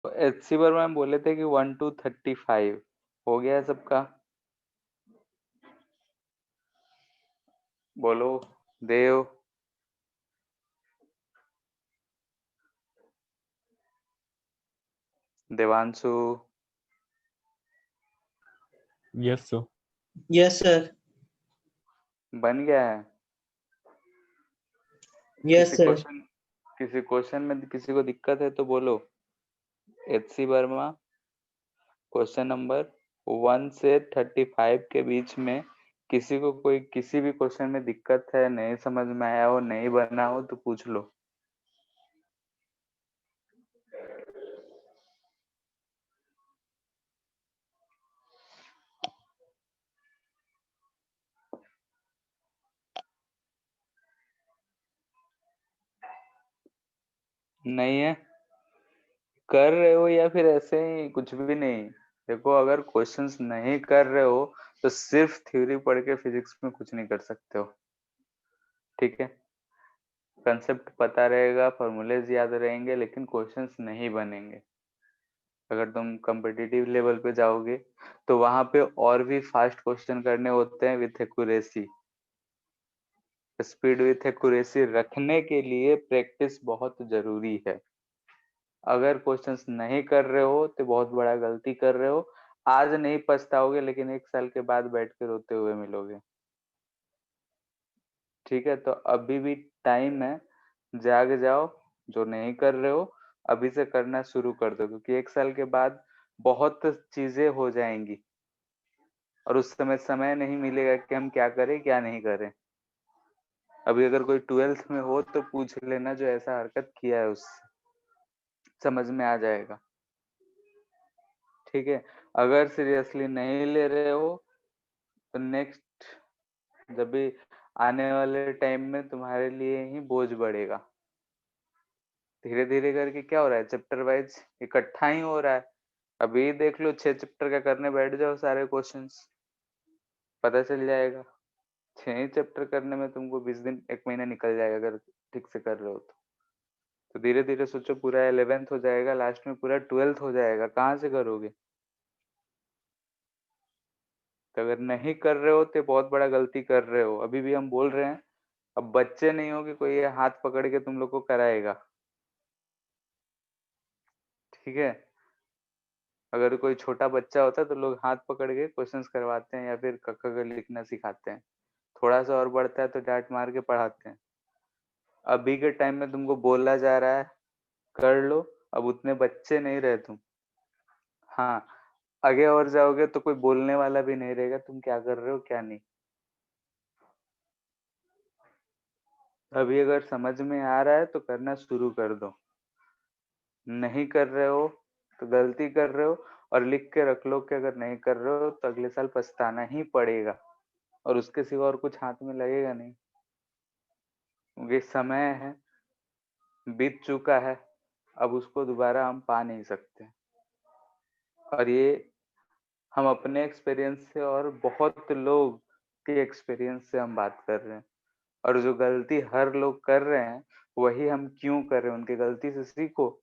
HC पर ma'am बोले थे कि 1 to 35 हो गया है सबका। बोलो Dev. Devanshu. Yes sir. Yes sir. बन गया है। Yes sir. किसी क्वेश्चन में किसी को दिक्कत है तो बोलो। एचसी वर्मा क्वेश्चन नंबर 1 से 35 के बीच में किसी को कोई किसी भी क्वेश्चन में दिक्कत है, नहीं समझ में आया हो, नहीं बना हो तो पूछ लो। नहीं है, कर रहे हो या फिर ऐसे ही कुछ भी नहीं। देखो अगर क्वेश्चंस नहीं कर रहे हो तो सिर्फ थ्योरी पढ़ के फिजिक्स में कुछ नहीं कर सकते हो। ठीक है, कंसेप्ट पता रहेगा, फॉर्मूलेज याद रहेंगे, लेकिन क्वेश्चंस नहीं बनेंगे। अगर तुम कॉम्पिटिटिव लेवल पे जाओगे तो वहां पे और भी फास्ट क्वेश्चन करने होते हैं with accuracy. Speed with accuracy रखने के लिए प्रैक्टिस बहुत जरूरी है। अगर क्वेश्चंस नहीं कर रहे हो तो बहुत बड़ा गलती कर रहे हो। आज नहीं पछताओगे, लेकिन 1 साल के बाद बैठ के रोते हुए मिलोगे। ठीक है, तो अभी भी टाइम है, जाग जाओ। जो नहीं कर रहे हो अभी से करना शुरू कर दो, क्योंकि 1 साल के बाद बहुत चीजें हो जाएंगी और उस समय समय नहीं मिलेगा कि हम क्या करें क्या नहीं करें। अभी अगर कोई 12th में हो तो पूछ लेना जो ऐसा हरकत किया है, उससे समझ में आ जाएगा। ठीक है, अगर सीरियसली नहीं ले रहे हो तो नेक्स्ट जब भी आने वाले टाइम में तुम्हारे लिए ही बोझ बढ़ेगा। धीरे धीरे करके क्या हो रहा है, चैप्टर वाइज इकट्ठा ही हो रहा है। अभी देख लो 6 चैप्टर का करने बैठ जाओ, सारे क्वेश्चंस पता चल जाएगा। 6 ही चैप्टर करने में तुमको 20 दिन 1 महीना निकल जाएगा अगर ठीक से कर रहे हो तो धीरे धीरे सोचो पूरा 11th हो जाएगा, लास्ट में पूरा 12th हो जाएगा, कहाँ से करोगे। तो अगर नहीं कर रहे हो तो बहुत बड़ा गलती कर रहे हो। अभी भी हम बोल रहे हैं, अब बच्चे नहीं हो कि कोई ये हाथ पकड़ के तुम लोग को कराएगा। ठीक है, अगर कोई छोटा बच्चा होता तो लोग हाथ पकड़ के क्वेश्चंस करवाते हैं या फिर क ख ग लिखना सिखाते हैं। थोड़ा सा और बढ़ता है तो डांट मार के पढ़ाते हैं। अभी के टाइम में तुमको बोला जा रहा है कर लो, अब उतने बच्चे नहीं रहे तुम। हाँ, आगे और जाओगे तो कोई बोलने वाला भी नहीं रहेगा तुम क्या कर रहे हो क्या नहीं। अभी अगर समझ में आ रहा है तो करना शुरू कर दो, नहीं कर रहे हो तो गलती कर रहे हो। और लिख के रख लो कि अगर नहीं कर रहे हो तो अगले साल पछताना ही पड़ेगा, और उसके सिवा और कुछ हाथ में लगेगा नहीं, क्योंकि समय है बीत चुका है, अब उसको दोबारा हम पा नहीं सकते। और ये हम अपने एक्सपीरियंस से और बहुत लोग के एक्सपीरियंस से हम बात कर रहे हैं। और जो गलती हर लोग कर रहे हैं वही हम क्यों कर रहे हैं, उनकी गलती से सीखो।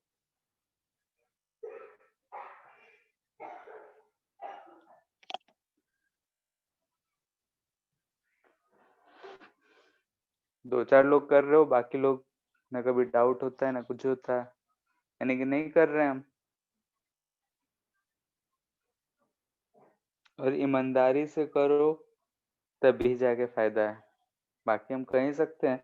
दो चार लोग कर रहे हो, बाकी लोग ना कभी डाउट होता है ना कुछ होता है, यानी कि नहीं कर रहे हैं हम। और ईमानदारी से करो तभी जाके फायदा है, बाकी हम कह ही सकते हैं।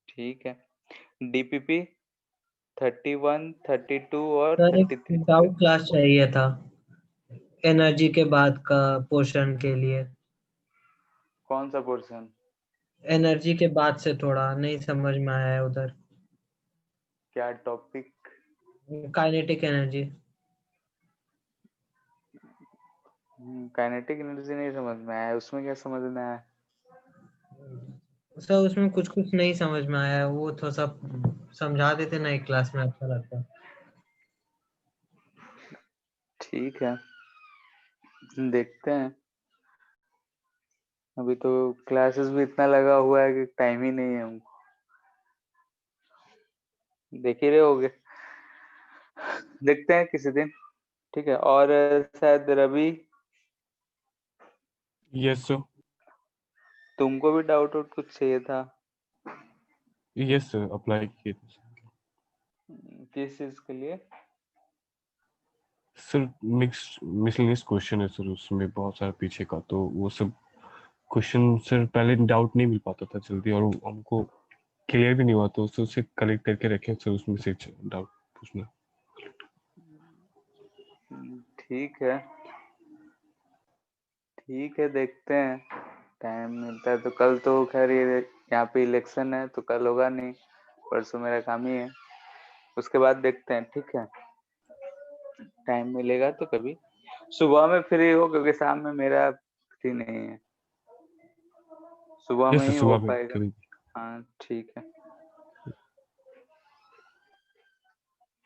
ठीक है, डीपीपी 31, 32 और सर एक 33 डाउट क्लास चाहिए था एनर्जी के बाद का पोर्शन के लिए। कौन सा पोर्शन? एनर्जी के बाद से थोड़ा नहीं समझ में आया है उधर। क्या topic? Kinetic energy. Kinetic energy नहीं समझ में आया, उसमें क्या समझ में आया? सर उसमें कुछ कुछ नहीं समझ में आया, वो थोड़ा सा समझा देते ना एक क्लास में, अच्छा लगता। ठीक है, देखते हैं। अभी तो क्लासेस भी इतना लगा हुआ है कि टाइम ही नहीं है हमको। देख ही रहे होगे, देखते हैं किसी दिन, ठीक है। और शायद रवि, यस सर। तुमको भी डाउट आउट कुछ चाहिए था? यस सर, अप्लाई किए थे किस चीज के लिए? सर। मिसलेनियस क्वेश्चन है सर, उसमें बहुत सारा पीछे का, तो वो सब क्वेश्चन सर पहले डाउट नहीं मिल पाता था जल्दी, और वो हमको क्लियर भी नहीं हुआ, तो उसे कलेक्ट करके रखे सर, उसमें से डाउट पूछना। ठीक है, ठीक है, देखते हैं, टाइम मिलता है तो। कल तो खैर ये यहाँ पे इलेक्शन है तो कल होगा नहीं, परसों मेरा काम ही है, उसके बाद देखते हैं, ठीक है। टाइम मिलेगा तो कभी सुबह में फ्री हो, क्योंकि शाम में मेरा फ्री नहीं है, सुबह यस में सर, ही हो सुबह में पाएगा। करेंगे। हाँ ठीक है,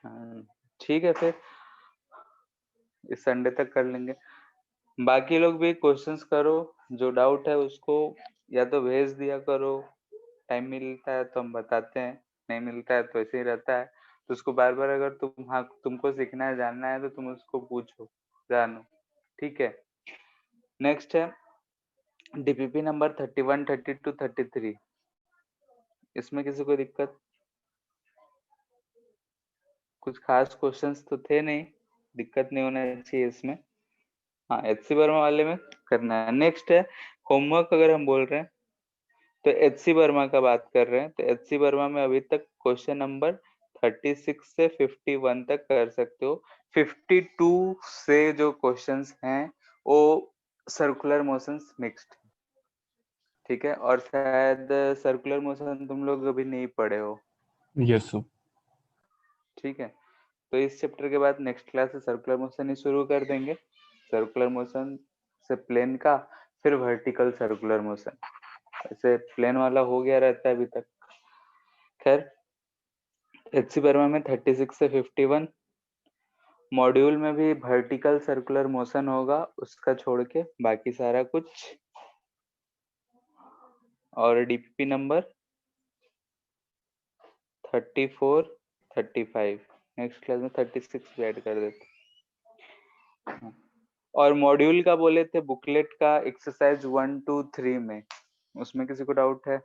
हाँ ठीक है, फिर इस संडे तक कर लेंगे। बाकी लोग भी क्वेश्चंस करो, जो डाउट है उसको या तो भेज दिया करो, टाइम मिलता है तो हम बताते हैं, नहीं मिलता है तो ऐसे ही रहता है। तो उसको बार बार अगर तुमको सीखना है, जानना है, तो तुम उसको पूछो, जानो, ठीक है। नेक्स्ट है डीपीपी नंबर 31, 32, 33। इसमें किसी को दिक्कत? कुछ खास क्वेश्चंस तो थे नहीं, दिक्कत नहीं होना चाहिए इसमें। हाँ, एचसी वर्मा वाले में करना है। नेक्स्ट है होमवर्क, अगर हम बोल रहे हैं तो एचसी वर्मा का बात कर रहे हैं, तो एचसी वर्मा में अभी तक क्वेश्चन नंबर 36 से 51 तक कर सकते हो। 52 से जो क्वेश्चंस हैं वो सर्कुलर मोशंस मिक्स्ड, ठीक है। और शायद सर्कुलर मोशन तुम लोग अभी नहीं पढ़े हो, यस सर। ठीक है। तो इस चैप्टर के बाद नेक्स्ट क्लास से सर्कुलर मोशन ही शुरू कर देंगे। सर्कुलर मोशन से प्लेन का, फिर वर्टिकल सर्कुलर मोशन, ऐसे प्लेन वाला हो गया रहता है अभी तक। खैर, एचसी वर्मा में 36 से 51, मॉड्यूल में भी वर्टिकल सर्कुलर मोशन होगा, उसका छोड़ के बाकी सारा कुछ। और डीपीपी नंबर 34, 35, नेक्स्ट क्लास में 36 भी ऐड कर देते। और मॉड्यूल का बोले थे बुकलेट का एक्सरसाइज 1, 2, 3 में, उसमें किसी को डाउट है?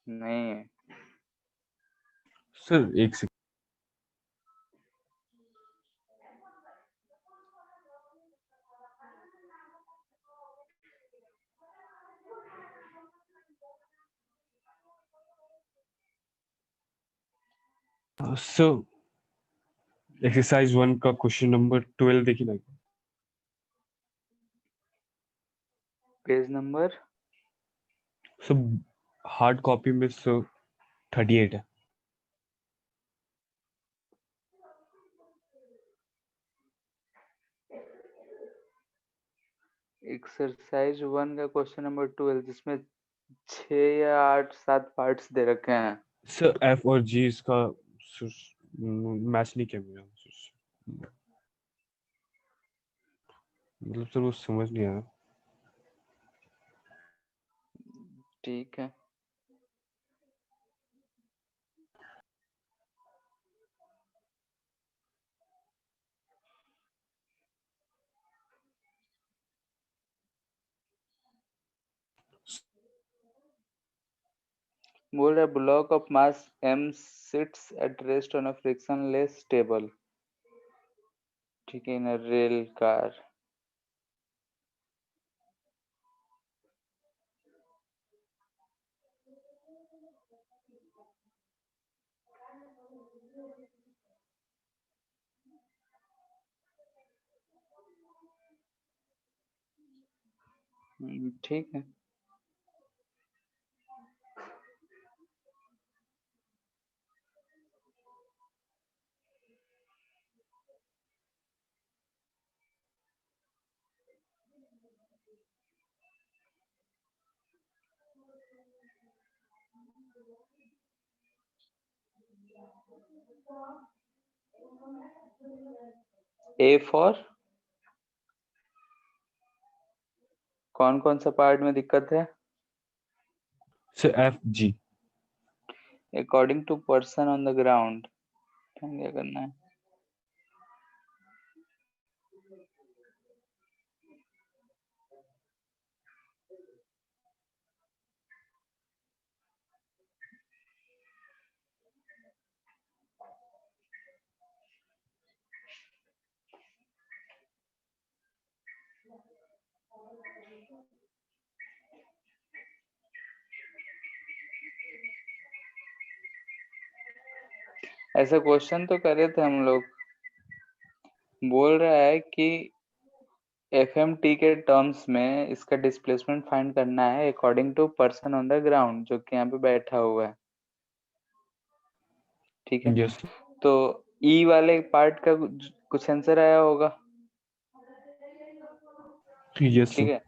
नहीं है? सर एक सेकंड। सर एक्सरसाइज 1 का क्वेश्चन नंबर 12 देखिए ना। Page number sir hard copy में सर 38 है। एक्सरसाइज 1 का क्वेश्चन नंबर 12, जिसमें 6 या 8, 7 पार्ट्स दे रखे हैं। सर एफ और जी इसका मैच नहीं किया मेरा, मतलब सर वो समझ नहीं आया। ठीक है, बोल रहा है block of mass m seats at rest on a frictionless table, ठीक है, इन अ रेल कार। ठीक है, ए फॉर कौन कौन सा पार्ट में दिक्कत है? Sir F G. According to person on the ground, क्या करना है? ऐसा क्वेश्चन तो करे थे हम लोग। बोल रहा है कि एफएमटी के टर्म्स में इसका डिस्प्लेसमेंट फाइंड करना है according to person on the ground, जो कि यहाँ पे बैठा हुआ है। ठीक है, यस तो ई वाले पार्ट का कुछ आंसर आया होगा। यस ठीक है,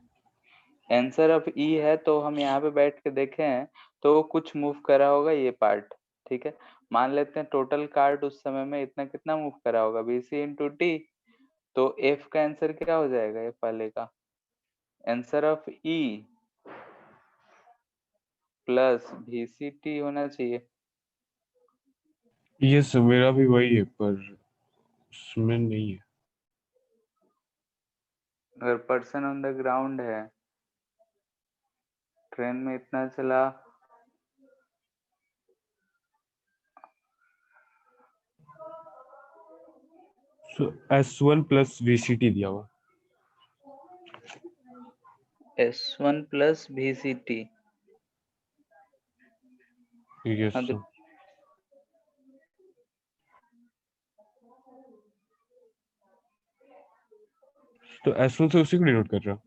आंसर ऑफ ई है, तो हम यहाँ पे बैठ के देखे हैं तो वो कुछ मूव करा होगा ये पार्ट। ठीक है, मान लेते हैं टोटल कार्ड उस समय में इतना कितना मूव करा होगा, बीसी इंटू टी। तो एफ का आंसर क्या हो जाएगा? एफ वाले का answer of E plus VCT होना चाहिए। यस मेरा भी वही है, पर उसमें नहीं है। अगर पर्सन ऑन द ग्राउंड है, ट्रेन में इतना चला, S1 प्लस VCT दिया हुआ। S1 plus VCT। यस हाँ, तो S1 से उसी को डिनोट कर रहा।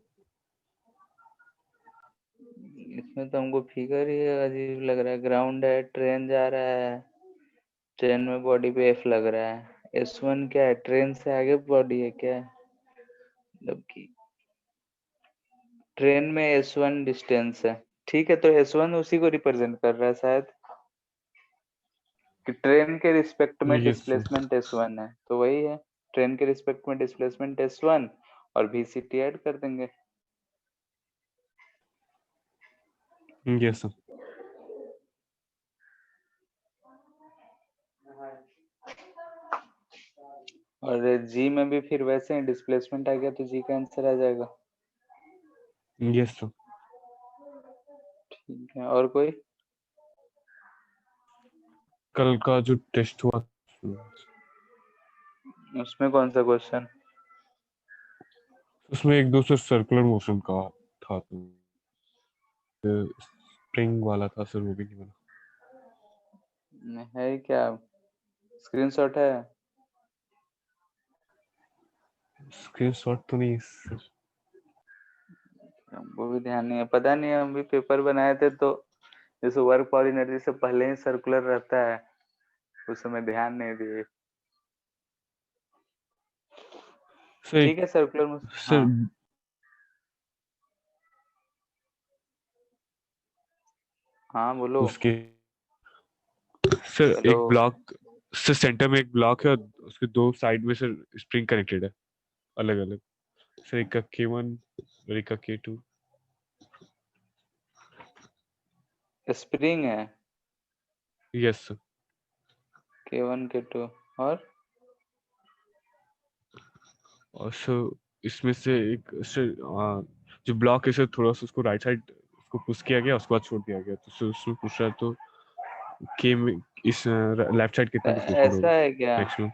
इसमें तो हमको फिगर ही अजीब लग रहा है। ग्राउंड है, ट्रेन जा रहा है, ट्रेन में बॉडी पे एफ लग रहा है। S1 क्या है? ट्रेन से आगे बॉडी है क्या? जबकि ट्रेन में S1 डिस्टेंस है। ठीक है, तो S1 उसी को रिप्रेजेंट कर रहा है शायद, कि ट्रेन के रिस्पेक्ट में यस डिस्प्लेसमेंट S1 है, तो वही है। ट्रेन के रिस्पेक्ट में डिस्प्लेसमेंट S1 और VCT ऐड कर देंगे। यस और जी में भी फिर वैसे ही डिस्प्लेसमेंट आ गया तो जी का आंसर आ जाएगा। यस ठीक है, और कोई? कल का जो टेस्ट हुआ उसमें कौन सा क्वेश्चन? उसमें एक दो सर्कुलर मोशन का था, तो स्प्रिंग वाला था सर, वो भी नहीं बना। है क्या? स्क्रीनशॉट है? स्क्रीनशॉट तो नहीं सर। हमको भी ध्यान नहीं है, पता नहीं, हम भी पेपर बनाए थे तो जैसे वर्क फॉर एनर्जी से पहले ही सर्कुलर रहता है, उस समय ध्यान नहीं दिए। सर ठीक है, सर्कुलर में सर हाँ, हाँ बोलो। उसके सर हेलो। एक ब्लॉक, सर सेंटर में एक ब्लॉक है और उसके दो साइड में सर स्प्रिंग कनेक्टेड है अलग अलग। सर एक का K1 और एक का K2। स्प्रिंग है यस सर। K1 K2 और सर इसमें से एक सर जो ब्लॉक है सर, थोड़ा सा उसको राइट साइड उसको पुश किया गया, उसके बाद छोड़ दिया गया, तो सर उसमें पूछ रहा है तो के में इस लेफ्ट साइड कितना डिस्प्लेसमेंट ऐसा होगा है क्या? मैक्सिमम।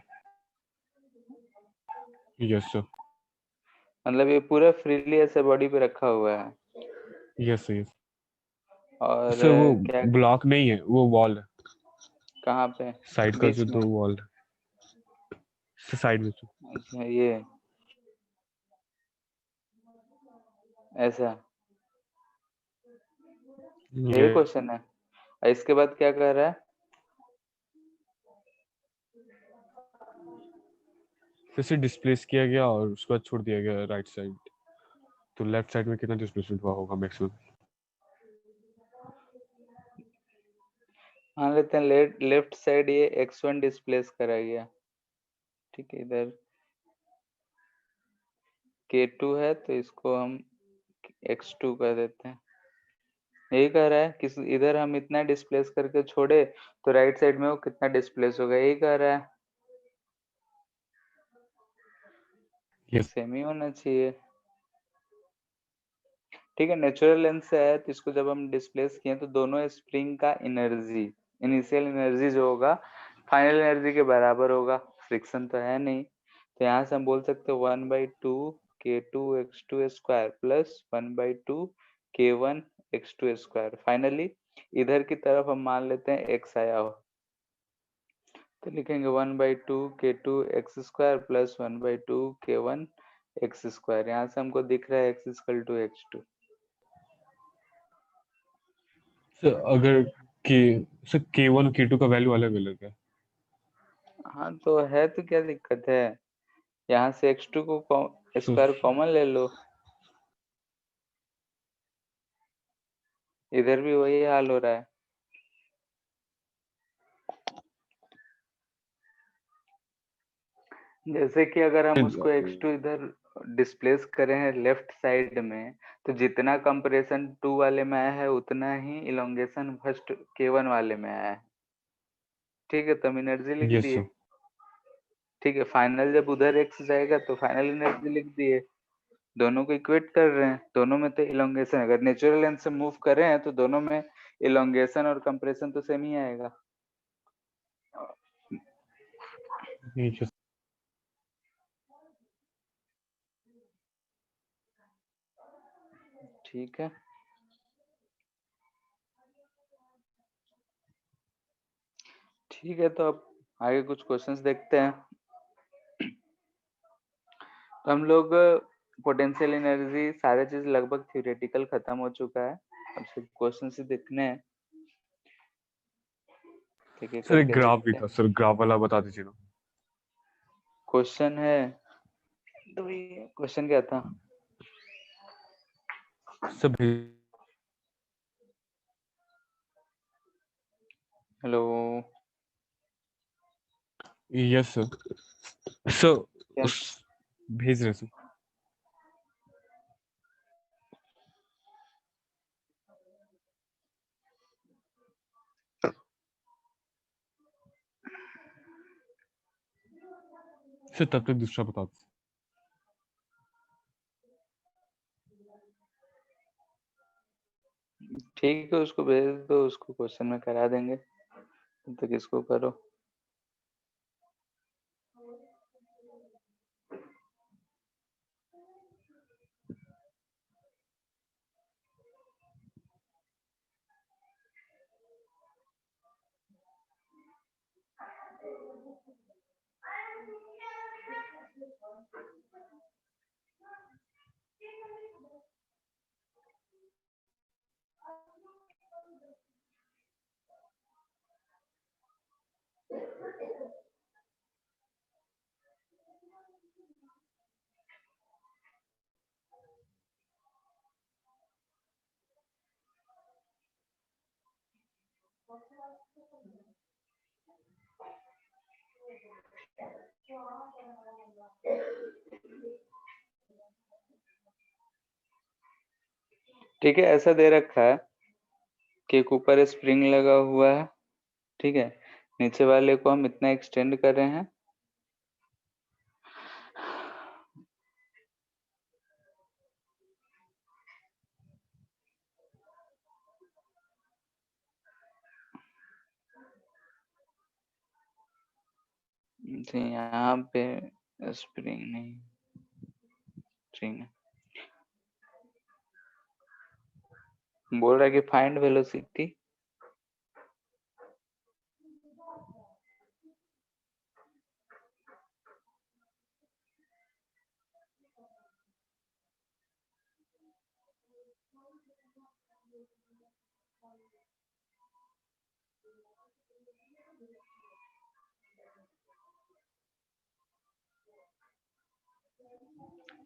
Yes sir. मतलब ये पूरा फ्रीली ऐसे बॉडी पे रखा हुआ है यस सर यस और सर। वो क्या? ब्लॉक नहीं है, वो वॉल है, कहाँ पे? साइड का जो बीच में? दो वॉल है साइड में तो। अच्छा, ये ऐसा ये यही क्वेश्चन है। और इसके बाद क्या कह रहा है? फिर से डिस्प्लेस किया गया और उसके बाद छोड़ दिया गया राइट साइड, तो लेफ्ट साइड में कितना डिस्प्लेसमेंट हुआ होगा मैक्सिमम। मान लेते हैं लेफ्ट साइड ये X1 डिस्प्लेस करा गया। ठीक है, इधर K2 है तो इसको हम X2 कर देते हैं। यही कह रहा है कि इधर हम इतना डिस्प्लेस करके छोड़े तो राइट साइड में वो कितना डिस्प्लेस होगा, यही कह रहा है। Yes. सेम ही होना चाहिए। ठीक है, नेचुरल लेंथ से है तो इसको जब हम डिस्प्लेस किए तो दोनों स्प्रिंग का एनर्जी, इनिशियल एनर्जी जो होगा फाइनल एनर्जी के बराबर होगा, फ्रिक्शन तो है नहीं। तो यहाँ से हम बोल सकते हैं 1/2 k2 x2 plus 1/2 k1 x2। Finally इधर की तरफ हम मान लेते हैं x आया हो, तो लिखेंगे 1/2 k2 x2 plus 1/2 k1 x2। यहाँ से हमको दिख रहा है x=x2। सर अगर के सर K1 K2 का वैल्यू अलग अलग है। हाँ तो है, तो क्या दिक्कत है, यहाँ से x2 को स्क्वायर कॉमन ले लो, इधर भी वही हाल हो रहा है। जैसे कि अगर हम उसको x2 इधर डिस्प्लेस करें हैं लेफ्ट साइड में, तो जितना कंप्रेशन 2 वाले में आया है उतना ही इलोंगेशन फर्स्ट k1 वाले में आया है। ठीक है, तो हम एनर्जी लिख यस दिए। सर। ठीक है, फाइनल जब उधर x जाएगा तो फाइनल एनर्जी लिख दिए। दोनों को इक्वेट कर रहे हैं, दोनों में तो इलोंगेशन, अगर नेचुरल लेंथ से मूव कर रहे हैं तो दोनों में इलोंगेशन और कंप्रेशन तो सेम ही आएगा। Yes. ठीक है, ठीक है, तो अब आगे कुछ क्वेश्चंस देखते हैं। तो हम लोग पोटेंशियल एनर्जी सारे चीज लगभग थ्योरेटिकल खत्म हो चुका है, अब सिर्फ क्वेश्चन ही देखने हैं। ठीक है, सर एक करके ग्राफ भी देखते था हैं। सर, ग्राफ वाला बता दीजिए ना। क्वेश्चन है तो ये क्वेश्चन क्या था? सब हेलो, यस सर। सर क्या? उस भेज रहे सर। सर तब तक दूसरा बता दो। ठीक है, उसको भेज दो, उसको क्वेश्चन में करा देंगे, तब तक इसको करो। ठीक है, ऐसा दे रखा है कि एक ऊपर स्प्रिंग लगा हुआ है, ठीक है, नीचे वाले को हम इतना एक्सटेंड कर रहे हैं, तो यहाँ पे स्प्रिंग नहीं, स्प्रिंग बोल रहा है कि फाइंड वेलोसिटी।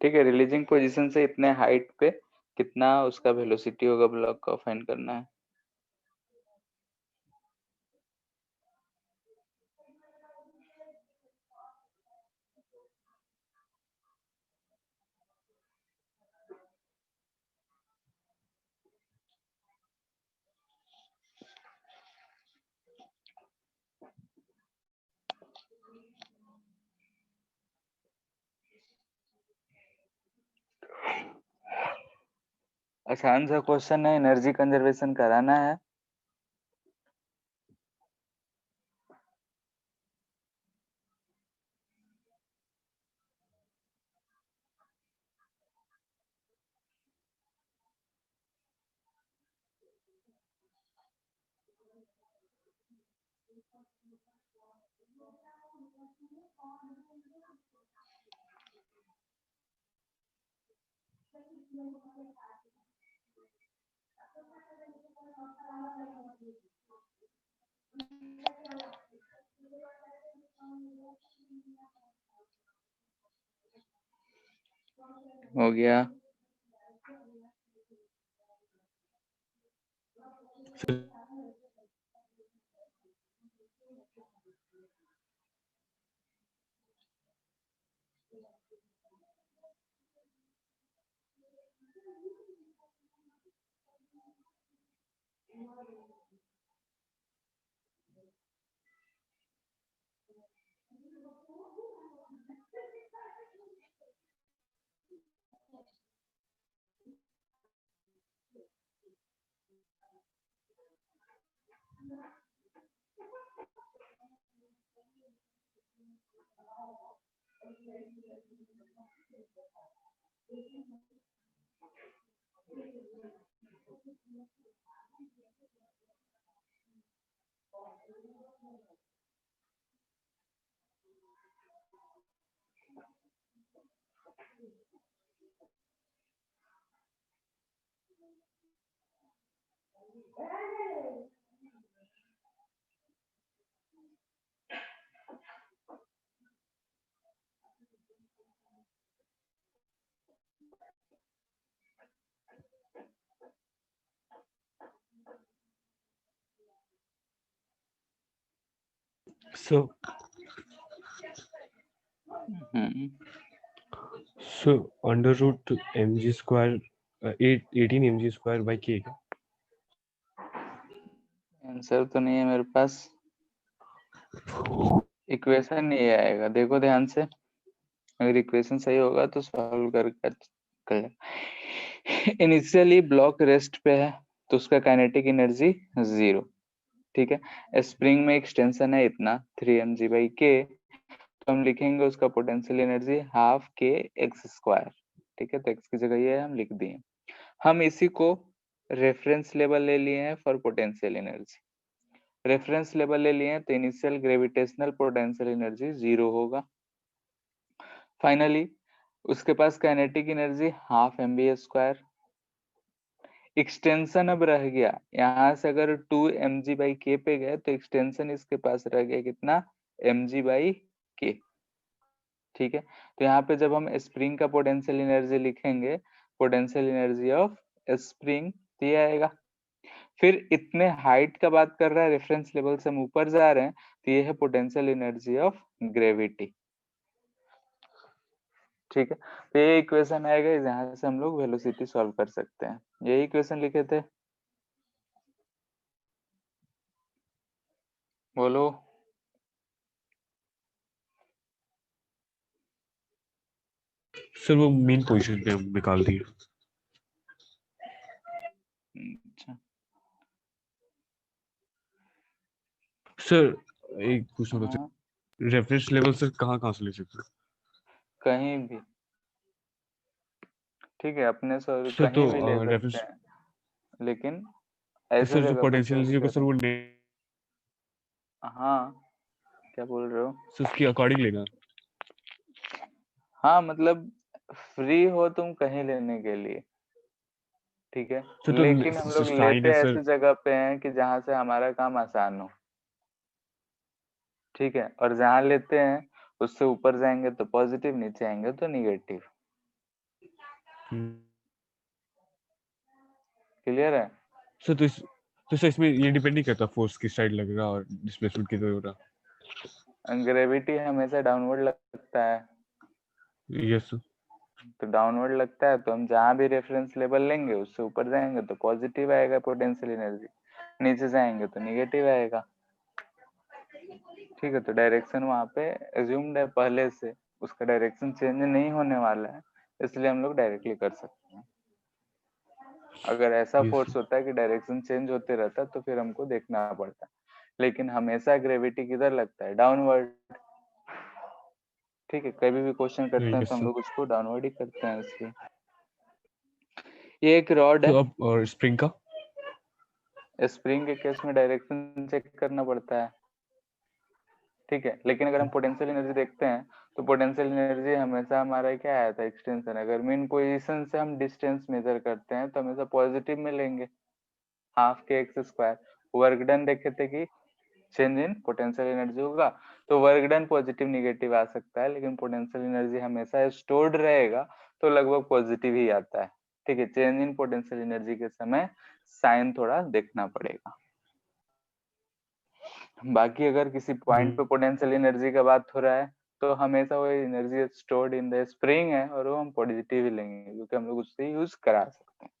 ठीक है, रिलीजिंग पोजीशन से इतने हाइट पे कितना उसका वेलोसिटी होगा ब्लॉक का, फाइंड करना है। आसान सा क्वेश्चन है, एनर्जी कंजर्वेशन कराना है। हो गया। So under root mg square 18 mg square by k का आंसर तो नहीं है मेरे पास, इक्वेशन नहीं आएगा, देखो ध्यान से, अगर इक्वेशन सही होगा तो सॉल्व कर इनिशियली ब्लॉक रेस्ट पे है तो उसका काइनेटिक एनर्जी 0, ठीक है। स्प्रिंग में एक्सटेंशन है इतना 3 mg/k, तो हम लिखेंगे उसका potential energy half k x square, ठीक है। तो x की जगह ये हम लिख दिए। हम इसी को रेफरेंस लेवल ले लिए हैं for potential energy, reference level ले लिए हैं तो इनिशियल ग्रेविटेशनल पोटेंशियल एनर्जी 0 होगा। फाइनली उसके पास kinetic energy half mv²। Extension अब रह गया, यहाँ से अगर 2 mg/k पे गए तो एक्सटेंशन इसके पास रह गया कितना, mg/k, ठीक है। तो यहाँ पे जब हम स्प्रिंग का पोटेंशियल एनर्जी लिखेंगे, पोटेंशियल एनर्जी ऑफ स्प्रिंग, तो ये आएगा। फिर इतने हाइट का बात कर रहा है, रेफरेंस लेवल से हम ऊपर जा रहे हैं, तो ये है पोटेंशियल एनर्जी ऑफ ग्रेविटी, ठीक है। तो ये इक्वेशन आएगा, जहां से हम लोग वेलोसिटी सॉल्व कर सकते हैं। यही इक्वेशन लिखे थे, बोलो। सर वो मेन पोजीशन पे हम निकाल दिए। अच्छा, सर एक पूछना था, हाँ, रेफरेंस लेवल सर कहाँ से ले सकते हैं? कहीं भी, ठीक है, अपने से सर तो कहीं भी ले सकते रेफरेंस हैं, लेकिन तो ऐसे सर जो जगह पे पोटेंशियल चॉइस एनर्जी को सर करो। वो हाँ, क्या बोल रहे हो? सर उसकी अकॉर्डिंग लेना। हाँ, मतलब फ्री हो तुम कहीं लेने के लिए, ठीक है, सर तो लेकिन हम लोग साइन लेते है सर। ऐसी जगह पे हैं कि जहां से हमारा काम आसान हो, ठीक है। और जहां लेते हैं उससे ऊपर जाएंगे तो पॉजिटिव, नीचे आएंगे तो निगेटिव। क्लियर है? सर तो सर इसमें ये डिपेंड नहीं करता फोर्स किस साइड लगेगा और डिस्प्लेसमेंट किधर हो रहा। ग्रेविटी हमेशा डाउनवर्ड लगता है, यस सर। तो डाउनवर्ड लगता है तो हम जहां भी रेफरेंस लेवल लेंगे उससे ऊपर जाएंगे तो पॉजिटिव आएगा पोटेंशियल एनर्जी, नीचे जाएंगे तो निगेटिव आएगा, ठीक है। तो डायरेक्शन वहां पे एज्यूम्ड है पहले से, उसका डायरेक्शन चेंज नहीं होने वाला है, इसलिए हम लोग डायरेक्टली कर सकते हैं। अगर ऐसा Yes, फोर्स होता है कि डायरेक्शन चेंज होते रहता तो फिर हमको देखना पड़ता, लेकिन हमेशा ग्रेविटी किधर लगता है, डाउनवर्ड। ठीक है, कभी भी क्वेश्चन करते हैं yes तो हम sir. लोग उसको डाउनवर्ड ही करते हैं इसलिए। ये एक रॉड तो है, अब और स्प्रिंग का स्प्रिंग के केस में डायरेक्शन चेक करना पड़ता है। ठीक है, लेकिन अगर हम पोटेंशियल एनर्जी देखते हैं तो पोटेंशियल एनर्जी हमेशा हमारा क्या आया था, एक्सटेंशन। अगर मीन पोजीशन से हम डिस्टेंस मेजर करते हैं तो हमेशा पॉजिटिव में लेंगे, हाफ के एक्स स्क्वायर। वर्क डन देखे थे कि चेंज इन पोटेंशियल एनर्जी होगा, तो वर्क डन पॉजिटिव निगेटिव आ सकता है, लेकिन पोटेंशियल एनर्जी हमेशा स्टोर्ड रहेगा तो लगभग पॉजिटिव ही आता है। ठीक है, चेंज इन पोटेंशियल एनर्जी के समय साइन थोड़ा देखना पड़ेगा। बाकी अगर किसी पॉइंट पे पोटेंशियल एनर्जी का बात हो रहा है तो हमेशा वो energy stored in the spring है और वो हम पॉजिटिव ही लेंगे क्योंकि हम लोग उससे यूज करा सकते हैं।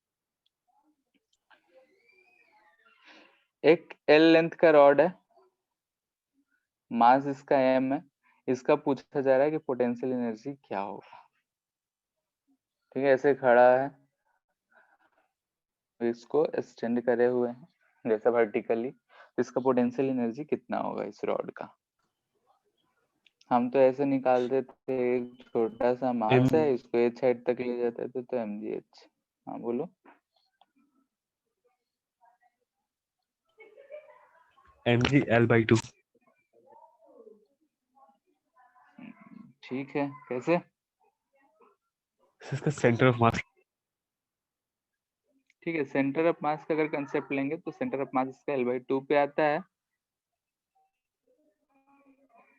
एक एल लेंथ का रॉड है, मास इसका एम है, इसका पूछा जा रहा है कि पोटेंशियल एनर्जी क्या होगा। ठीक है, ऐसे खड़ा है, इसको एक्सटेंड करे हुए हैं जैसा वर्टिकली, इसका पोटेंशियल एनर्जी कितना होगा इस रॉड का। हम तो ऐसे निकालते थे, एक छोटा सा मास है, इसको एच साइड तक ले जाते थे तो एम जी एच। हाँ बोलो। mg l/2 ठीक है, कैसे? इसका सेंटर ऑफ मास। ठीक है, सेंटर ऑफ मास का अगर कंसेप्ट लेंगे तो सेंटर ऑफ मास इसका L/2 पे आता है,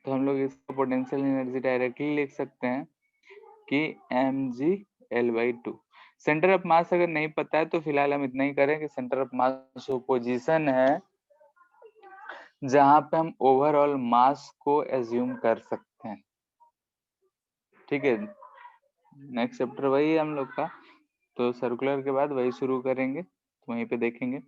तो हम लोग इसका पोटेंशियल एनर्जी डायरेक्टली लिख सकते हैं कि mg L/2। Centre of mass अगर नहीं पता है तो फिलहाल हम इतना ही करें कि सेंटर ऑफ मास वो पोजीशन है जहां पे हम ओवरऑल मास को एज्यूम कर सकते हैं। ठीक है, नेक्स्ट चैप्टर वही है हम लोग का, तो सर्कुलर के बाद वही शुरू करेंगे, तो वहीं पे देखेंगे।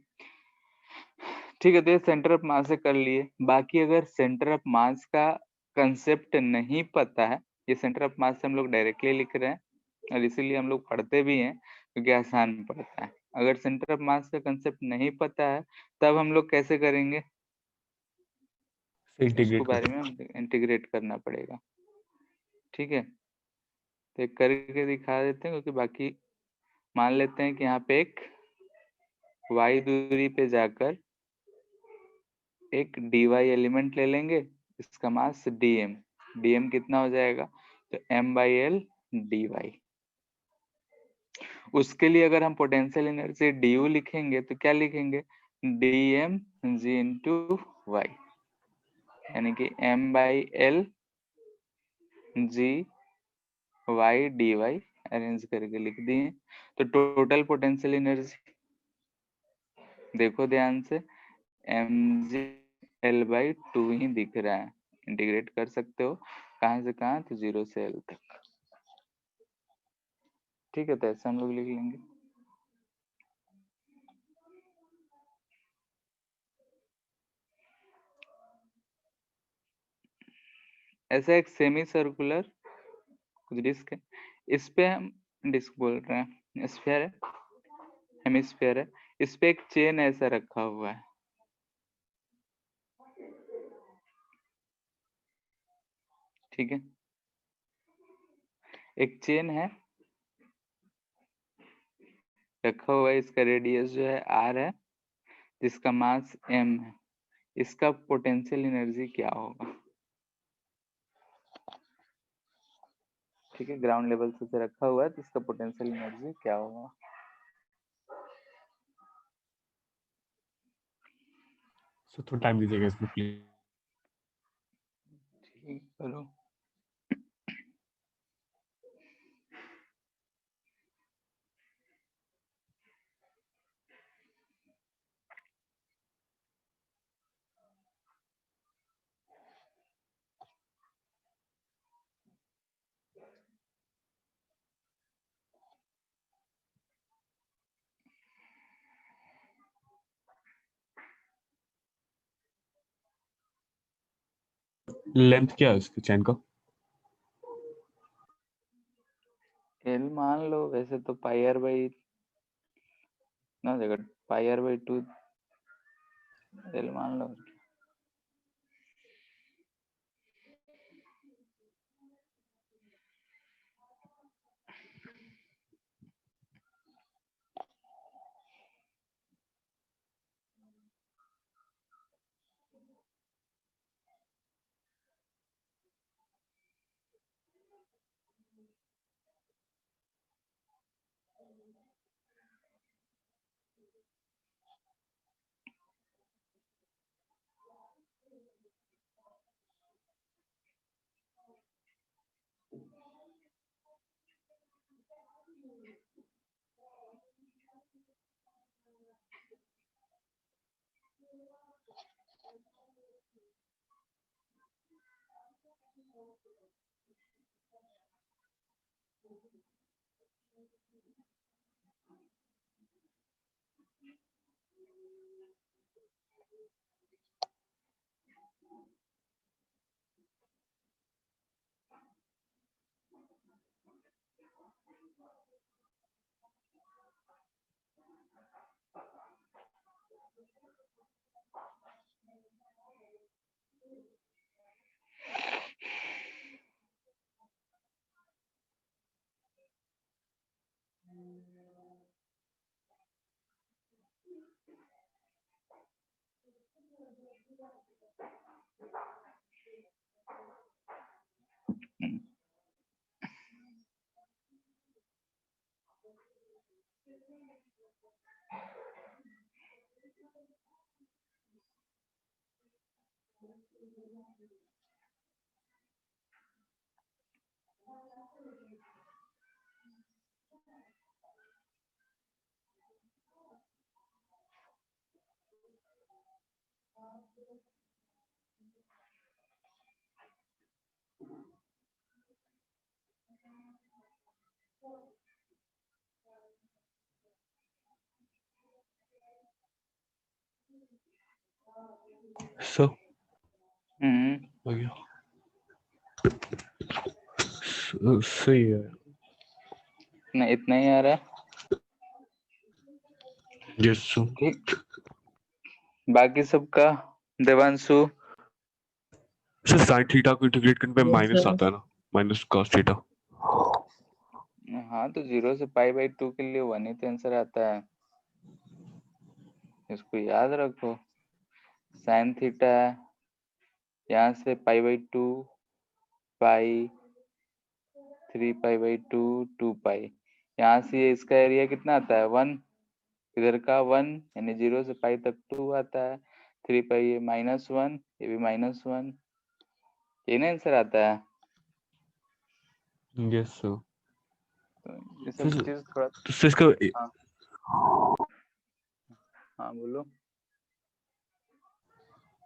ठीक है, तो ये सेंटर ऑफ मास से कर लिए। बाकी अगर सेंटर ऑफ मास का कंसेप्ट नहीं पता है, ये सेंटर ऑफ मास से हम लोग डायरेक्टली लिख रहे हैं और इसीलिए हम लोग पढ़ते भी हैं क्योंकि आसान पड़ता है। अगर सेंटर ऑफ मास का कंसेप्ट नहीं पता है तब हम लोग कैसे करेंगे, उसको इंटीग्रेट बारे कर में इंटीग्रेट करना पड़ेगा। ठीक है, तो एक करके दिखा देते हैं, क्योंकि बाकी मान लेते हैं कि यहाँ पे एक y दूरी पे जाकर एक dy एलिमेंट ले लेंगे, इसका मास dm, dm कितना हो जाएगा, तो m/l dy। उसके लिए अगर हम पोटेंशियल एनर्जी du लिखेंगे तो क्या लिखेंगे, dm g इंटू y, यानी कि m/l g y dy arrange करके लिख दिए। तो टोटल पोटेंशियल एनर्जी देखो ध्यान से, mg L/2 ही दिख रहा है। इंटीग्रेट कर सकते हो, कहाँ से कहाँ, तो 0 से L तक। ठीक है, तो ऐसे हम लोग लिख लेंगे। ऐसा एक सेमी सर्कुलर कुछ डिस्क है, इस पे हम डिस्क बोल रहे हैं, स्फीयर है, हेमिस्फीयर है, इस पे एक चेन ऐसा रखा हुआ है। ठीक है, एक चेन है रखा हुआ है, इसका रेडियस जो है r है, जिसका मास m है। इसका पोटेंशियल एनर्जी क्या होगा। ठीक है, ग्राउंड लेवल से रखा हुआ है तो इसका पोटेंशियल एनर्जी क्या होगा। सो थोड़ा टाइम दीजिएगा इसमें प्लीज। ठीक, करो। लेंथ क्या है इसकी चैन का। एल मान लो, वैसे तो पाई r/, ना देखो पाई आर बाई 2 एल मान लो। सो हम्म। हो गया। सही है। नहीं इतना ही आ रहा है। यस सो ठीक। बाकी सबका देवांशु सर साइन थीटा को इंटीग्रेट करने पे यस माइनस सर। आता है ना, माइनस cos थीटा। हाँ तो 0 से पाई बाई 2 के लिए 1 ही तो आंसर आता है, इसको याद रखो। साइन थीटा यहाँ से pi by 2 pi 3 pi by 2 2 पाई, यहाँ से इसका एरिया कितना आता है 1, इधर का 1 यानी 0 से पाई तक 2 आता है, 3 पाई ये -1, ये भी -1, ये ना आंसर आता है। Yes sir. तो ये सब चीज थोड़ा तो सर इसका हाँ हाँ बोलो।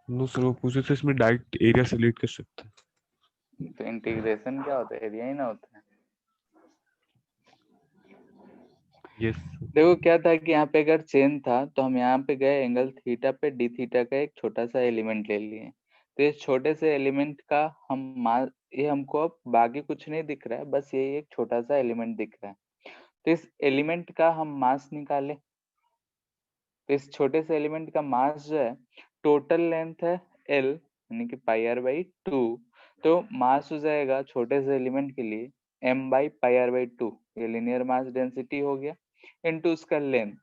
नो सर वो पूछे थे इसमें डायरेक्ट एरिया सिलेक्ट कर सकते हैं। तो इंटीग्रेशन क्या होता है, एरिया ही ना होता है। यस देखो क्या था कि यहाँ पे अगर चेन था तो हम यहाँ पे गए एंगल थीटा पे डी थीटा का एक छोटा सा एलिमेंट ले लिए, तो इस छोटे से एलिमेंट का हम मान, ये हमको अब बाकी कुछ नहीं दिख रहा है, बस ये एक छोटा सा एलिमेंट दिख रहा है, तो इस एलिमेंट का हम मास निकाले, तो इस छोटे से एलिमेंट का मास जो है, टोटल लेंथ है L यानी कि पाई आर बाई 2, तो मास हो जाएगा छोटे से एलिमेंट के लिए m by pi r by 2, ये लिनियर मास डेंसिटी हो गया, इनटू उसका लेंथ,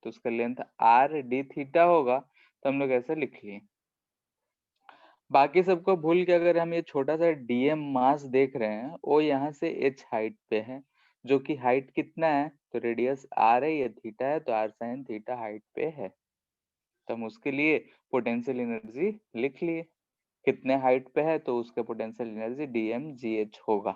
तो उसका लेंथ r d थीटा होगा, तो हम लोग ऐसे लिख लिए। बाकी सबको भूल के अगर हम ये छोटा सा dm मास देख रहे हैं, वो यहाँ से h हाइट पे है, जो कि हाइट कितना है, तो रेडियस r है, ये थीटा है, तो r sin थीटा हाइट पे है, तो हम उसके लिए पोटेंशियल एनर्जी लिख लिए, कितने हाइट पे है तो उसका पोटेंशियल एनर्जी dmgh होगा,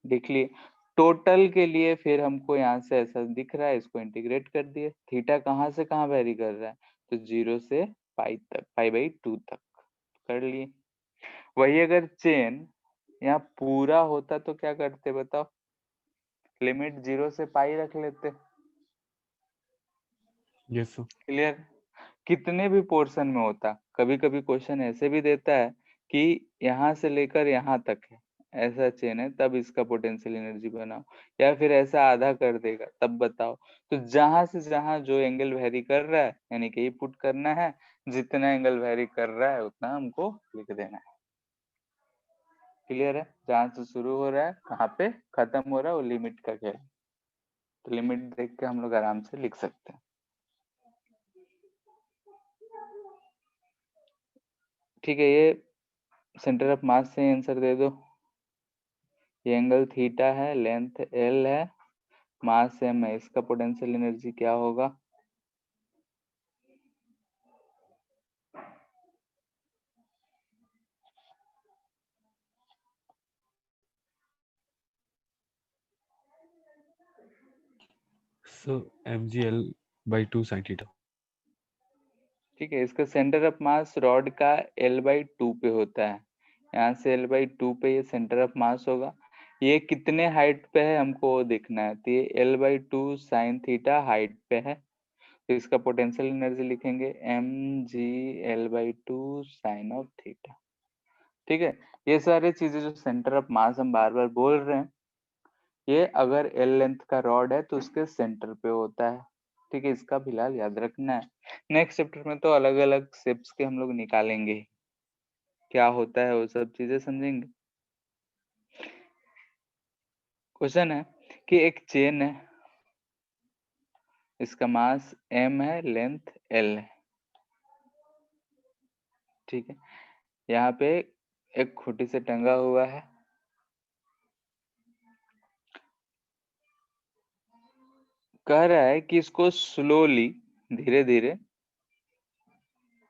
लिख लिए। टोटल के लिए फिर हमको यहाँ से ऐसा दिख रहा है, इसको इंटीग्रेट कर दिए, थीटा कहाँ से कहाँ वेरी कर रहा है, तो 0 से पाई तक, पाई बाई 2 तक कर लिए। वही अगर चेन यहाँ पूरा होता तो क्या करते बताओ, लिमिट 0 से पाई रख लेते। Yes sir. क्लियर। कितने भी पोर्शन में होता, कभी कभी क्वेश्चन ऐसे भी देता है कि यहाँ से लेकर यहाँ तक है, ऐसा चेन है तब इसका पोटेंशियल एनर्जी बनाओ, या फिर ऐसा आधा कर देगा तब बताओ। तो जहां से जहां जो एंगल वेरी कर रहा है यानी कि पुट करना है, जितना एंगल वेरी कर रहा है उतना हमको लिख देना है। क्लियर है? जहां से शुरू हो रहा है कहाँ पे खत्म हो रहा है वो लिमिट का खेल। तो लिमिट देख के हम लोग आराम से लिख सकते हैं। ठीक है, ये सेंटर ऑफ मास से आंसर दे दो। ये एंगल थीटा है, लेंथ एल है, मास एम है, इसका पोटेंशियल एनर्जी क्या होगा? सो mgl/2 sin थीटा। ठीक है, इसका सेंटर ऑफ मास रॉड का L/2 पे होता है। यहाँ से L/2 पे ये सेंटर ऑफ मास होगा। ये कितने हाइट पे है हमको देखना है, तो ये L/2 sin थीटा हाइट पे है। तो इसका पोटेंशियल एनर्जी लिखेंगे mg/L/2 sin ऑफ थीटा। ठीक है, ये सारे चीजें जो सेंटर ऑफ मास हम बार बार बोल रहे हैं, ये अगर एल लेंथ का रॉड है तो उसके सेंटर पे होता है। ठीक है, इसका फिलहाल याद रखना है। नेक्स्ट चैप्टर में तो अलग अलग शेप्स के हम लोग निकालेंगे, क्या होता है वो सब चीजें समझेंगे। क्वेश्चन है कि एक चेन है, इसका मास m है, लेंथ l है। ठीक है, यहाँ पे एक खूंटी से टंगा हुआ है। कह रहा है कि इसको स्लोली धीरे धीरे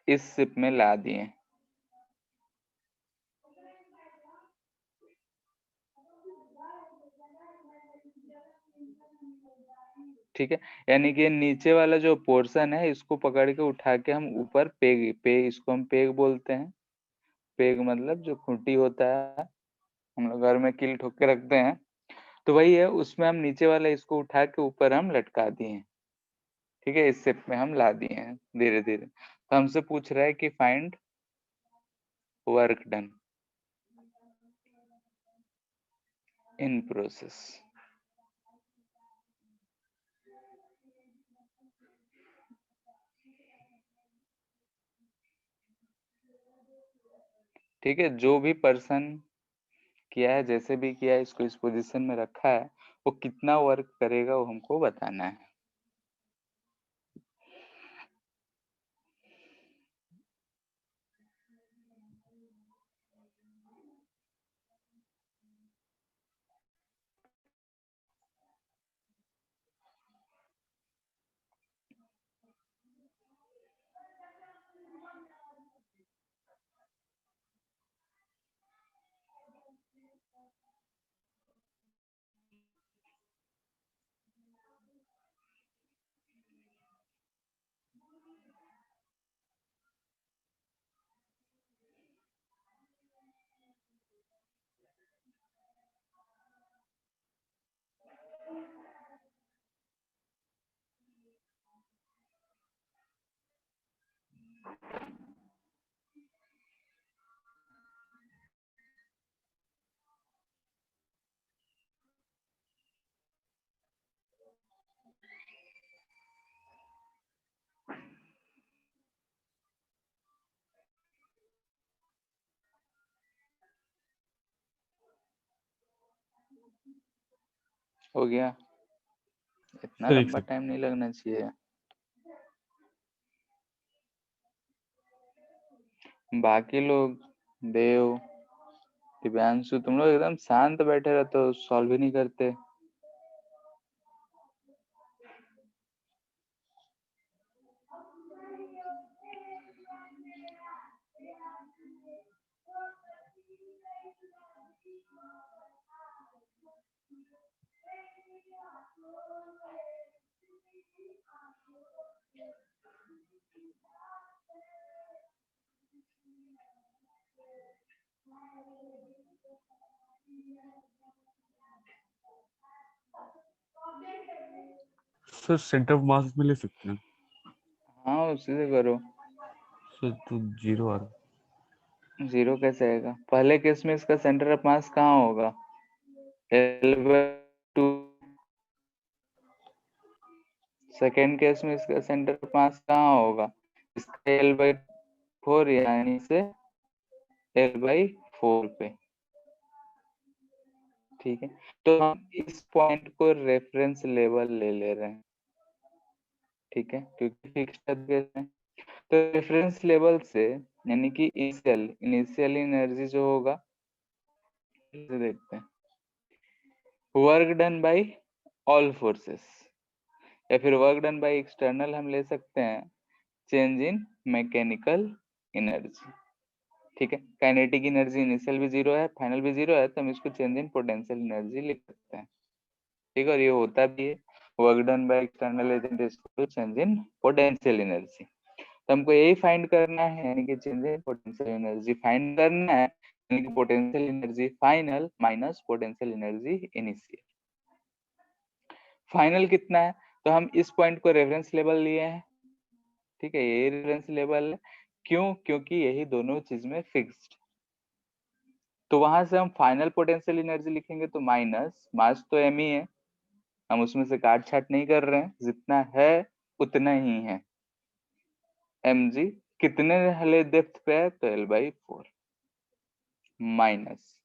इस शिप में ला दिए। ठीक है, यानी कि नीचे वाला जो पोर्शन है इसको पकड़ के उठा के हम ऊपर पेग इसको हम पेग बोलते हैं। पेग मतलब जो खूंटी होता है, हम लोग घर में कील ठोक के रखते हैं, तो वही है। उसमें हम नीचे वाला इसको उठा के ऊपर हम लटका दिए हैं। ठीक है, इस शेप में हम ला दिए हैं धीरे धीरे। तो हमसे पूछ रहा है कि find work done in process. ठीक है, जो भी पर्सन किया है, जैसे भी किया है, इसको इस पोजीशन में रखा है, वो कितना वर्क करेगा वो हमको बताना है। हो गया, इतना सर एक लंबा सेकंड। टाइम नहीं लगना चाहिए। बाकी लोग, देव, दिव्यांशु, तुम लोग एकदम शांत बैठे रहते हो, सॉल्व ही नहीं करते। सर सेंटर ऑफ मास में ले सकते हैं। हाँ, उसी से करो। सर तो 0 आ रहा। जीरो कैसे आएगा? पहले केस में इसका सेंटर ऑफ मास कहाँ होगा? L/2। सेकेंड केस में इसका सेंटर ऑफ मास कहाँ होगा? इसका L/4 यानी से L/4 पे। ठीक है, तो हम इस पॉइंट को रेफरेंस लेवल ले ले रहे हैं। ठीक है, क्योंकि फिक्स्ड केस है। तो रेफरेंस लेवल से यानी कि इनिशियल एनर्जी जो होगा, इसे देखते हैं, work done bye all forces, या फिर वर्क डन बाय एक्सटर्नल हम ले सकते हैं, चेंज इन मैकेनिकल एनर्जी। ठीक है, काइनेटिक एनर्जी इनिशियल भी जीरो है, फाइनल भी जीरो है, तो हम इसको चेंज इन पोटेंशियल एनर्जी लिख सकते हैं। ठीक है, और ये होता भी है, work done by external agent is equal to change in potential energy. तो हमको यही फाइंड करना है, यानी कि change in potential energy find करना है, यानी कि potential energy final minus potential energy initial. Final कितना है? तो हम इस पॉइंट को रेफरेंस लेवल लिए हैं। ठीक है, ये रेफरेंस लेवल है। क्यों? क्योंकि यही दोनों चीज में फिक्स्ड। तो वहां से हम फाइनल पोटेंशियल एनर्जी लिखेंगे तो माइनस, मास तो m ही है, हम उसमें से काट छाट नहीं कर रहे हैं, जितना है उतना ही है। mg कितने हले डेप्थ पे है? तो L/4 minus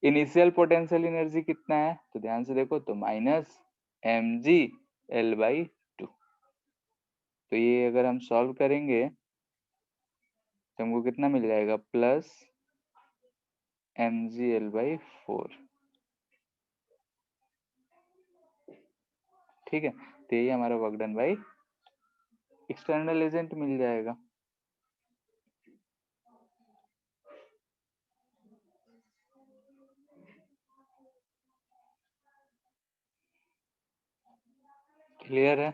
initial potential energy कितना है? तो ध्यान से देखो, तो माइनस mg L/2। तो ये अगर हम सॉल्व करेंगे तो हमको कितना मिल जाएगा? Plus mg L/4। ठीक है, तो यही हमारा work done by external agent मिल जाएगा। क्लियर है?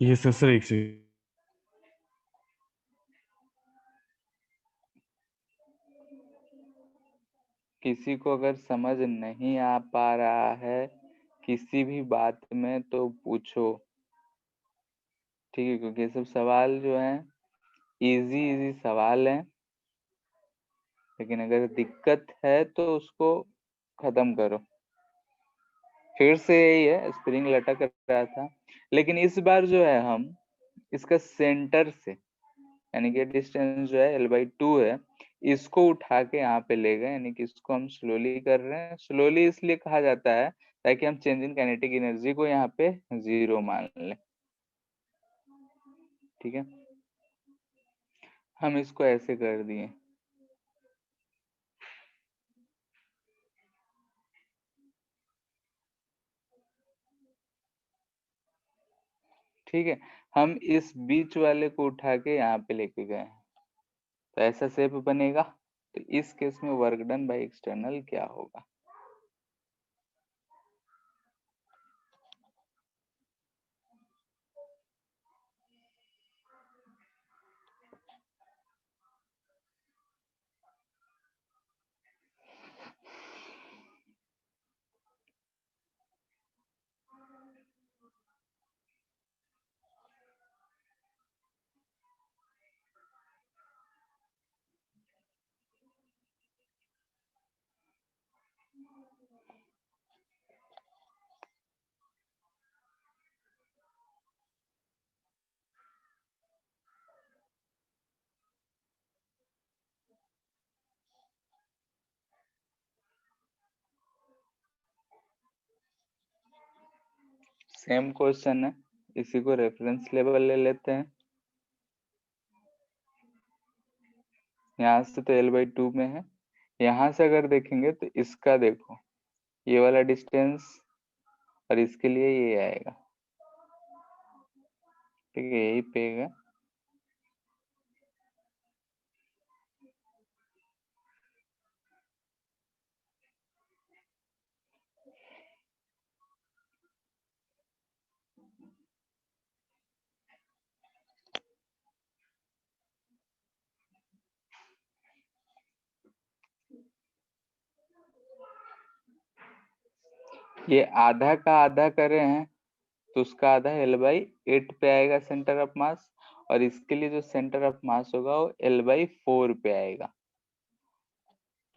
ये सर एक से किसी को अगर समझ नहीं आ पा रहा है किसी भी बात में तो पूछो। ठीक है, क्योंकि ये सब सवाल जो है इजी इजी सवाल है, लेकिन अगर दिक्कत है तो उसको खत्म करो। फिर से यही है, स्प्रिंग लटक रहा था, लेकिन इस बार जो है हम इसका सेंटर से, यानी कि डिस्टेंस जो है L/2 है, इसको उठा के यहाँ पे ले गए, यानी कि इसको हम स्लोली कर रहे हैं। स्लोली इसलिए कहा जाता है ताकि हम चेंज इन काइनेटिक एनर्जी को यहाँ पे जीरो मान लें। ठीक है, हम इसको ऐसे कर दिए। ठीक है, हम इस बीच वाले को उठा के यहाँ पे लेके गए, तो ऐसा शेप बनेगा। तो इस केस में वर्क डन बाय एक्सटर्नल क्या होगा? सेम क्वेश्चन है, इसी को रेफरेंस लेवल ले लेते हैं। यहाँ से तो L/2 में है, यहाँ से अगर देखेंगे तो इसका देखो, ये वाला डिस्टेंस और इसके लिए ये आएगा। ठीक है, यही पे है। ये आधा का आधा करे हैं तो उसका आधा L/8 पे आएगा सेंटर ऑफ मास, और इसके लिए जो सेंटर ऑफ मास होगा वो L/4 पे आएगा।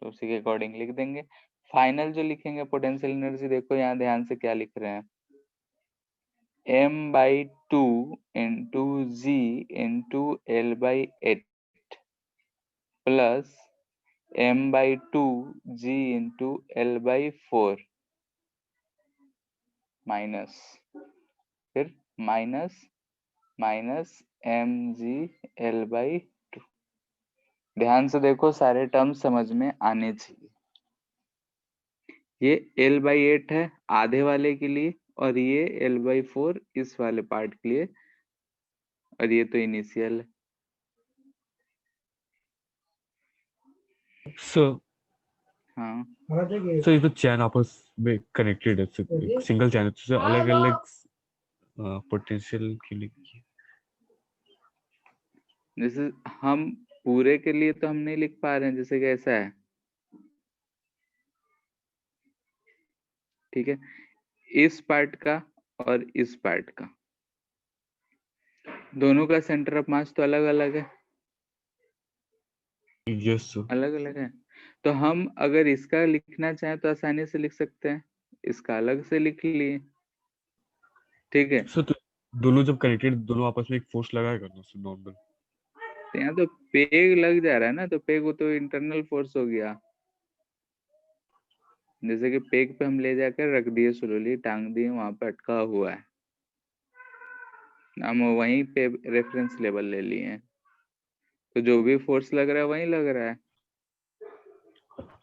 तो उसी के अकॉर्डिंग लिख देंगे। फाइनल जो लिखेंगे पोटेंशियल एनर्जी, देखो यहाँ ध्यान से क्या लिख रहे हैं, m/2 into g into L/8 plus m/2 g into L/4 minus, फिर माइनस mg/L/2। ध्यान से देखो, सारे टर्म समझ में आने चाहिए। ये L/8 है आधे वाले के लिए, और ये L/4 इस वाले पार्ट के लिए, और ये तो इनिशियल है। सर हाँ सर ये तो चैन आपस में कनेक्टेड है, सिंगल चैन है, तो अलग अलग पोटेंशियल के लिए। जैसे हम पूरे के लिए तो हम नहीं लिख पा रहे हैं, जैसे कि ऐसा है, ठीक है, इस पार्ट का और इस पार्ट का, दोनों का सेंटर ऑफ मास तो अलग अलग है, यस सर। अलग अलग है। तो हम अगर इसका लिखना चाहें तो आसानी से लिख सकते हैं, इसका अलग से लिख लिए, ठीक है। सर तो दोनों जब कनेक्टेड, दोनों आपस में एक फोर्स लगाएगा ना सर, नॉर्मल। तो यहाँ तो पेग लग जा रहा है ना, तो पेग वो तो इंटरनल फोर्स हो गया। जैसे कि पेग पे हम ले जाकर रख दिए, स्लोली टांग दिए, वहां पे अटका हुआ है, हम वहीं पे रेफरेंस लेवल ले लिए हैं, तो जो भी फोर्स लग रहा है वहीं लग रहा है,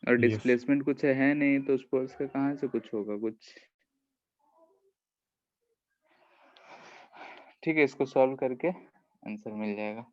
और यस डिस्प्लेसमेंट कुछ है नहीं, तो उस फोर्स का कहाँ से कुछ होगा कुछ। ठीक है, इसको सॉल्व करके आंसर मिल जाएगा।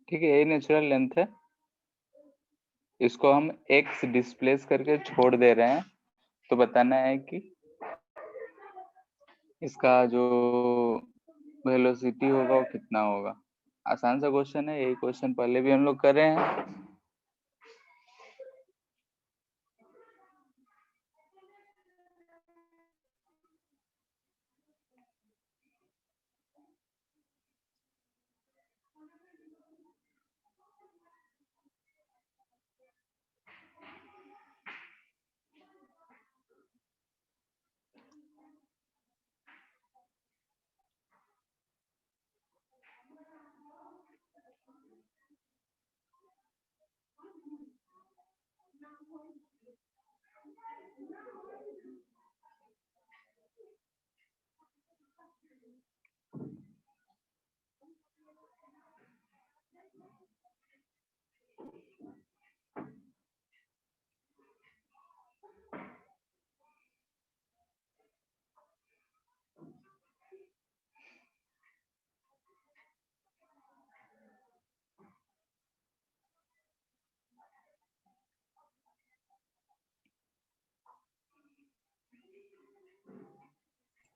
ठीक है, ये नेचुरल लेंथ है, इसको हम x डिस्प्लेस करके छोड़ दे रहे हैं, तो बताना है कि इसका जो वेलोसिटी होगा वो कितना होगा। आसान सा क्वेश्चन है, यही क्वेश्चन पहले भी हम लोग कर रहे हैं।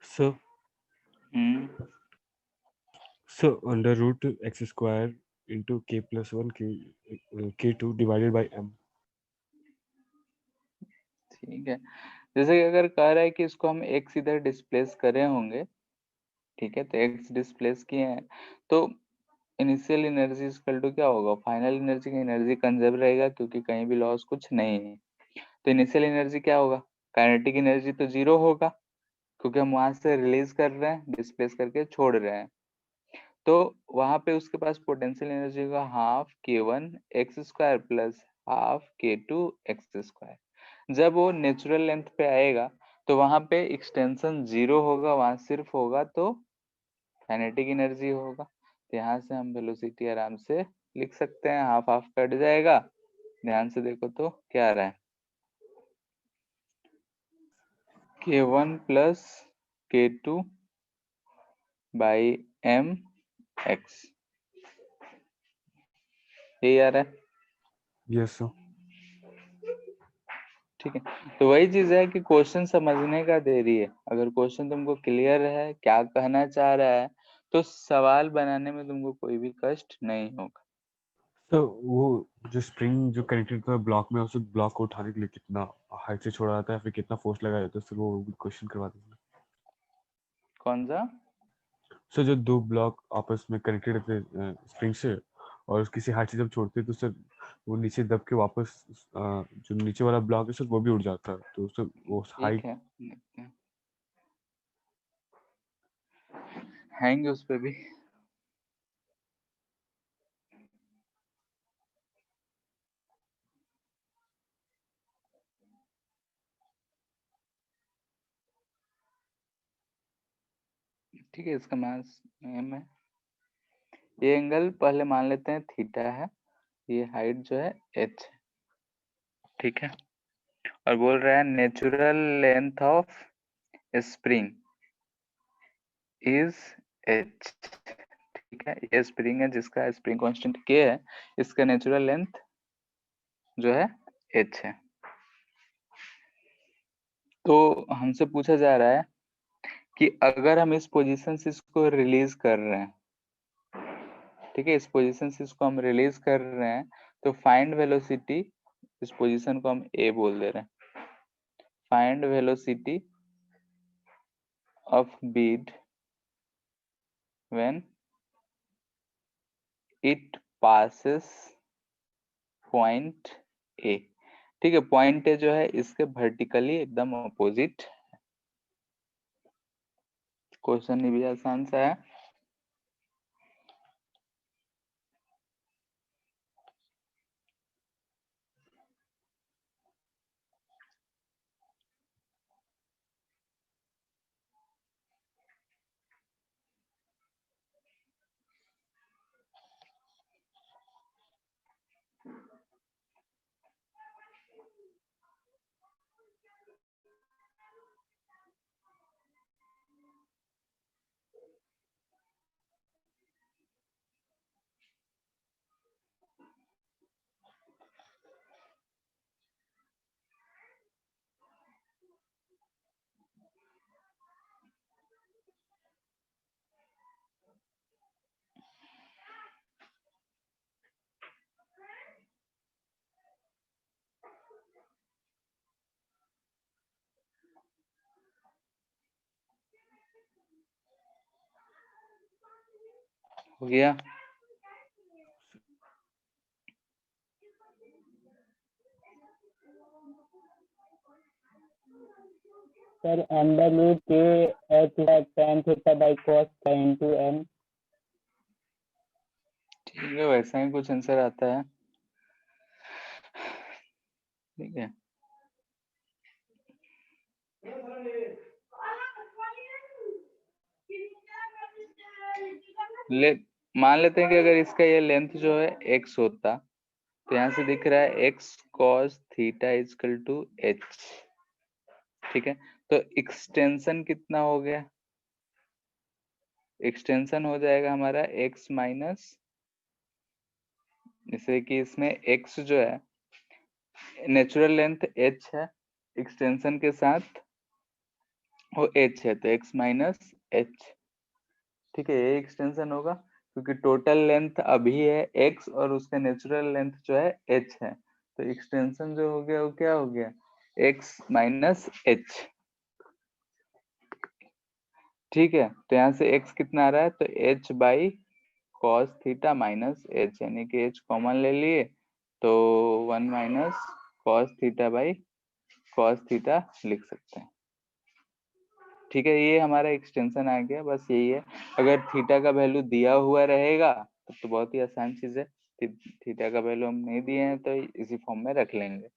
Sir. Hmm, sir under root X square into k plus 1 k2 divided by m। ठीक है, जैसे कि अगर कह रहा है कि इसको हम x इधर डिस्प्लेस करे होंगे, ठीक है, तो x डिस्प्लेस किए हैं, तो इनिशियल एनर्जी इक्वल टू क्या होगा, फाइनल एनर्जी की एनर्जी कंजर्व रहेगा, क्योंकि कहीं भी लॉस कुछ नहीं है। तो इनिशियल एनर्जी क्या होगा, काइनेटिक एनर्जी तो 0 होगा, क्योंकि हम वहां से रिलीज कर रहे हैं, डिस्प्लेस करके छोड़ रहे हैं। तो वहां पे उसके पास पोटेंशियल एनर्जी होगा half k1 x square plus half k2 x square. जब वो नेचुरल लेंथ पे आएगा, तो वहां पे एक्सटेंशन 0 होगा, वहां सिर्फ होगा तो काइनेटिक एनर्जी होगा। तो यहाँ से हम वेलोसिटी आराम से लिख सकते हैं, हाफ हाफ कट जाएगा। ध्यान से देखो तो क्या आ रहा है, k1 plus k2 by M x, यही आ रहा है। Yes sir. ठीक है, तो वही चीज है कि क्वेश्चन समझने का देरी है। अगर क्वेश्चन तुमको क्लियर है क्या कहना चाह रहा है, तो सवाल बनाने में तुमको कोई भी कष्ट नहीं होगा। तो वो जो स्प्रिंग जो कनेक्टेड था ब्लॉक में, उस ब्लॉक को उठाने के लिए कितना हाइट से छोड़ा जाता है, फिर कितना फोर्स लगाया जाता है, सर वो क्वेश्चन करवा दीजिए। कौन सा? सर जो दो ब्लॉक आपस में कनेक्टेड रहते स्प्रिंग से, और किसी हाइट से जब छोड़ते हैं तो सर वो नीचे दब के वापस जो नीचे वाला ब्लॉक है सर वो भी उड़ जाता है, तो सर वो ठीक हाइट। है, देखते हैं, आएंगे उस पे भी। ठीक है, इसका मास एम है, ये एंगल पहले मान लेते हैं थीटा है, ये हाइट जो है एच है, ठीक है। और बोल रहा है natural length of spring is H, ठीक है। ये स्प्रिंग है जिसका स्प्रिंग कांस्टेंट के है, इसका नेचुरल लेंथ जो है एच है। तो हमसे पूछा जा रहा है कि अगर हम इस पोजीशन से इसको रिलीज कर रहे हैं, ठीक है, इस पोजीशन से इसको हम रिलीज कर रहे हैं, तो फाइंड वेलोसिटी, इस पोजीशन को हम ए बोल दे रहे हैं, find velocity of Beed when it passes point A, ठीक है। पॉइंट ए जो है इसके वर्टिकली एकदम अपोजिट। क्वेश्चन भी आसान सा है। हो गया? सर अंडर रूट के एच है tan थीटा बाई cos का into m। ठीक है, वैसा ही कुछ आंसर आता है, ठीक है। ले मान लेते हैं कि अगर इसका ये लेंथ जो है x होता, तो यहाँ से दिख रहा है x cos theta is equal to h, ठीक है। तो एक्सटेंशन कितना हो गया? एक्सटेंशन हो जाएगा हमारा x माइनस, जैसे कि इसमें x जो है नेचुरल लेंथ h है, एक्सटेंशन के साथ वो h है, तो x माइनस h, ठीक है। ये एक्सटेंशन होगा क्योंकि टोटल लेंथ अभी है x और उसका नेचुरल लेंथ जो है h है, तो एक्सटेंशन जो हो गया वो क्या हो गया, x माइनस h, ठीक है। तो यहाँ से x कितना आ रहा है, तो h by cos theta minus h, यानी कि h कॉमन ले लिए तो 1 minus cos theta by cos theta लिख सकते हैं, ठीक है। ये हमारा एक्सटेंशन आ गया, बस यही है। अगर थीटा का वैल्यू दिया हुआ रहेगा तब तो बहुत ही आसान चीज है, थीटा का वैल्यू हम नहीं दिए हैं तो इसी फॉर्म में रख लेंगे।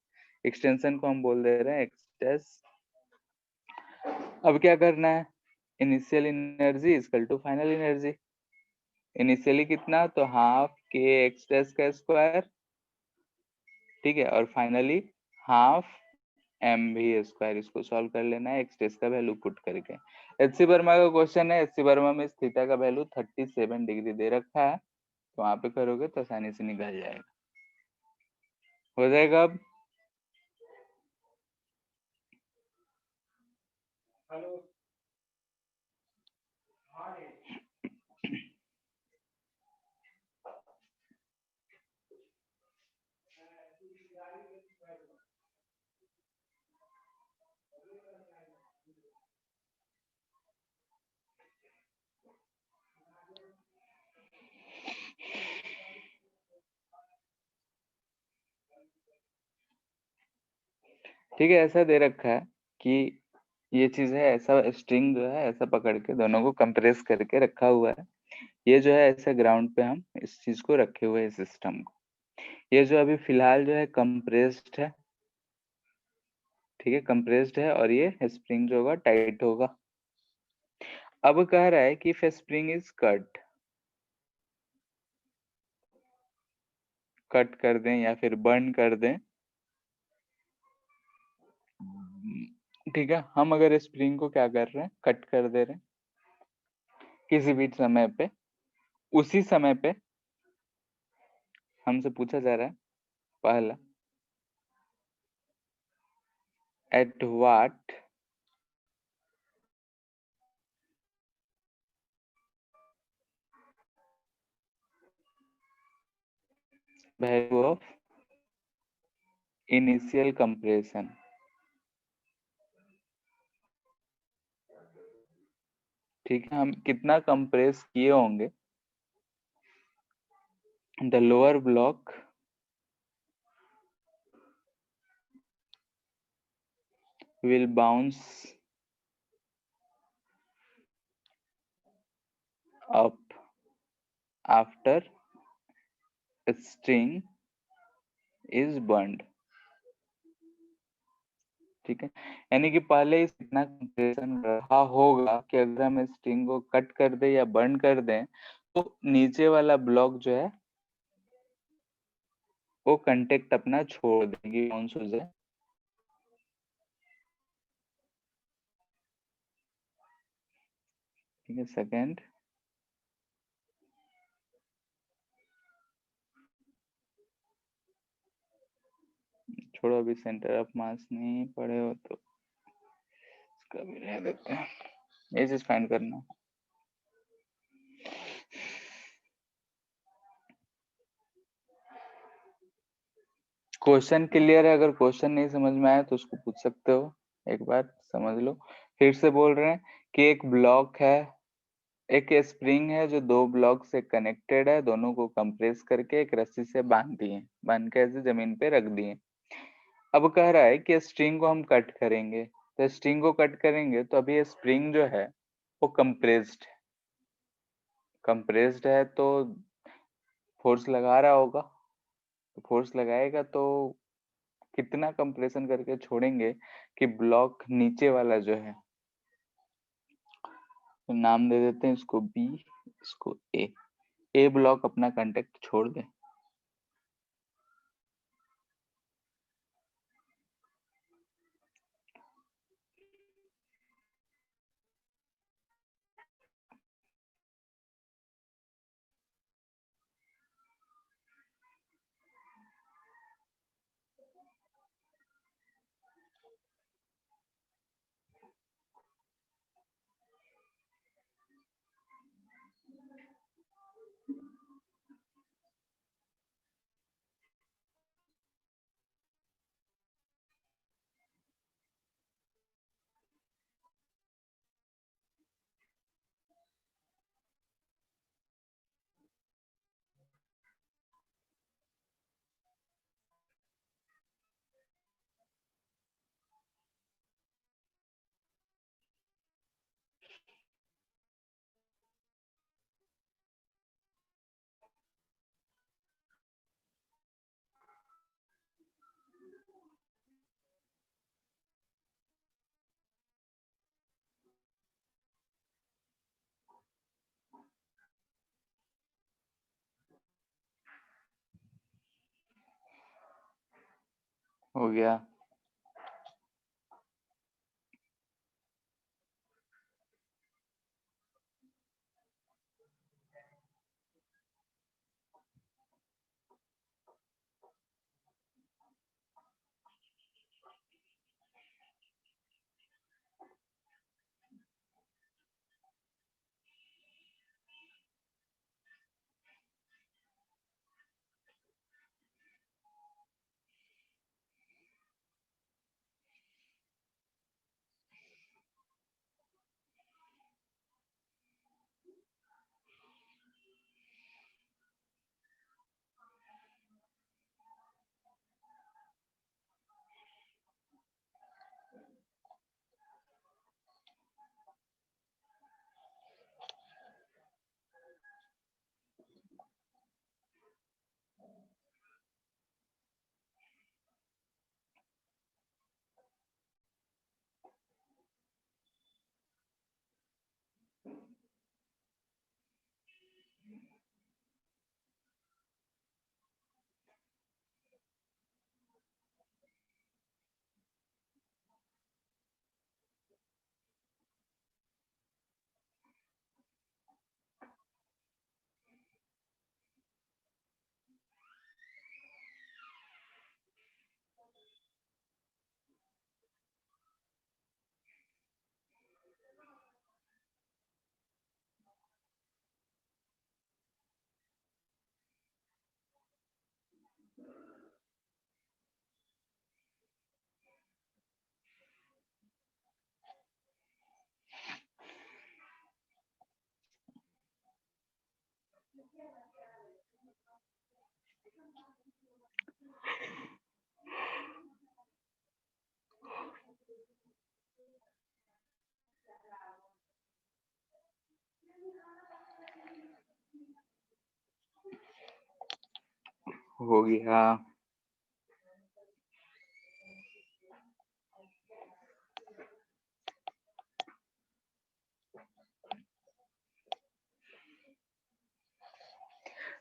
एक्सटेंशन को हम बोल दे रहे हैं एक्सटेस। अब क्या करना है, initial energy equal to final energy. Initially कितना, तो हाफ के एक्स डैश का स्क्वायर, ठीक है, और फाइनली हाफ एम भी स्क्वायर। इसको सॉल्व कर लेना है एक्स डैश का वैल्यू पुट करके। एचसी वर्मा का क्वेश्चन है। एचसी वर्मा में थीटा का वैल्यू 37 डिग्री दे रखा है, तो वहां पे करोगे तो आसानी से निकल जाएगा। हो जाएगा अब। ठीक है, ऐसा दे रखा है कि ये चीज है, ऐसा स्ट्रिंग जो है ऐसा पकड़ के दोनों को कंप्रेस करके रखा हुआ है। ये जो है ऐसे ग्राउंड पे हम इस चीज को रखे हुए हैं, सिस्टम को। ये जो अभी फिलहाल जो है कंप्रेस्ड है, ठीक है, कंप्रेस्ड है, और ये स्प्रिंग जो होगा टाइट होगा। अब कह रहा है कि इफ स्प्रिंग इज कट कर दें या फिर बर्न कर दें, ठीक है, हम अगर स्प्रिंग को क्या कर रहे हैं, कट कर दे रहे हैं किसी भी समय पे, उसी समय पे हमसे पूछा जा रहा है पहला, at what value of initial compression. ठीक है, हम कितना कंप्रेस किए होंगे, the lower block will bounce up after a string is burned। ठीक है, यानी कि पहले इस इतना कंप्रेशन रहा होगा कि अगर हम स्ट्रिंग को कट कर दे या बर्न कर दें तो नीचे वाला ब्लॉक जो है वो कंटेक्ट अपना छोड़ देगी, बाउंस हो जाए। ठीक है, सेकेंड, छोड़ो, अभी सेंटर ऑफ मास नहीं पढ़े हो तो इसका भी रह देते हैं, ये चीज फाइंड करना। क्वेश्चन क्लियर है? अगर क्वेश्चन नहीं समझ में आया तो उसको पूछ सकते हो, एक बार समझ लो। फिर से बोल रहे हैं कि एक ब्लॉक है, एक स्प्रिंग है जो दो ब्लॉक से कनेक्टेड है, दोनों को कंप्रेस करके एक रस्सी से बांध दिए, बांध के ऐसे जमीन पे रख दिए। अब कह रहा है कि स्ट्रिंग को हम कट करेंगे, तो स्ट्रिंग को कट करेंगे तो अभी स्प्रिंग जो है वो कंप्रेस्ड है, कंप्रेस्ड है तो फोर्स लगा रहा होगा, तो फोर्स लगाएगा तो कितना कंप्रेशन करके छोड़ेंगे कि ब्लॉक नीचे वाला जो है, तो नाम दे देते हैं इसको बी, इसको ए ब्लॉक अपना कांटेक्ट छोड़ दे। हो गया। हो गया।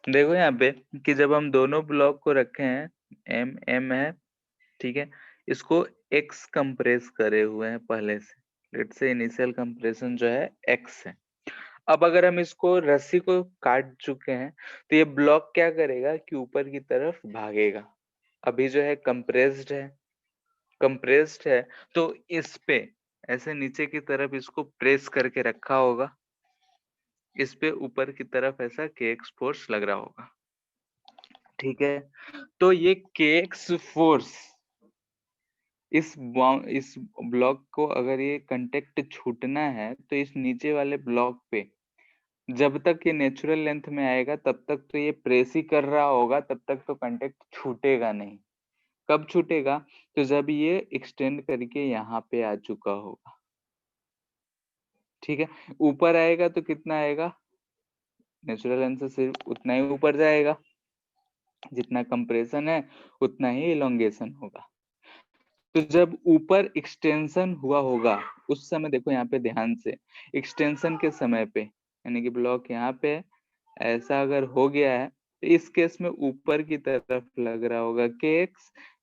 देखो यहाँ पे कि जब हम दोनों ब्लॉक को रखे हैं, एम एम है, ठीक है, इसको एक्स कंप्रेस करे हुए हैं पहले से, लेट से इनिशियल कंप्रेशन जो है एक्स है। अब अगर हम इसको रस्सी को काट चुके हैं तो ये ब्लॉक क्या करेगा कि ऊपर की तरफ भागेगा। अभी जो है कंप्रेस्ड है तो इस पे ऐसे नीचे की तरफ इसको प्रेस करके रखा होगा, इस पे ऊपर की तरफ ऐसा केएक्स फोर्स लग रहा होगा, ठीक है। तो ये केएक्स फोर्स इस ब्लॉक को अगर ये कांटेक्ट छूटना है तो इस नीचे वाले ब्लॉक पे जब तक ये नेचुरल लेंथ में आएगा तब तक तो ये प्रेस ही कर रहा होगा, तब तक तो कांटेक्ट छूटेगा नहीं। कब छूटेगा? तो जब ये एक्सटेंड करके यहाँ पे आ चुका होगा, ठीक है। ऊपर आएगा तो कितना आएगा? नेचुरल लेंथ से सिर्फ उतना ही ऊपर जाएगा, जितना कंप्रेशन है उतना ही इलोंगेशन होगा। तो जब ऊपर एक्सटेंशन हुआ होगा उस समय देखो यहाँ पे ध्यान से, एक्सटेंशन के समय पे यानी कि ब्लॉक यहाँ पे ऐसा अगर हो गया है तो इस केस में ऊपर की तरफ लग रहा होगा kx,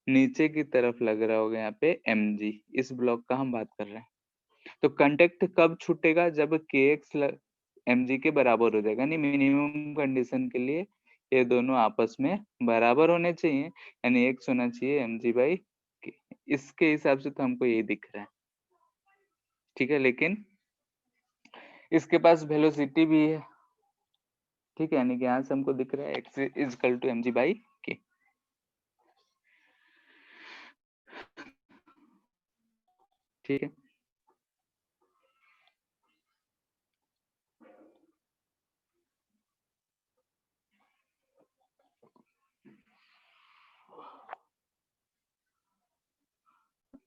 नीचे की तरफ लग रहा होगा यहाँ पे mg। इस ब्लॉक का हम बात कर रहे हैं। तो कांटेक्ट कब छूटेगा? जब kx mg के बराबर हो जाएगा, यानी मिनिमम कंडीशन के लिए ये दोनों आपस में बराबर होने चाहिए, यानी x होना चाहिए mg/k। इसके हिसाब से तो हमको ये दिख रहा है, ठीक है। लेकिन इसके पास वेलोसिटी भी है, ठीक है, यानी कि यहाँ से हमको दिख रहा है x इजकल टू mg/k। ठीक है,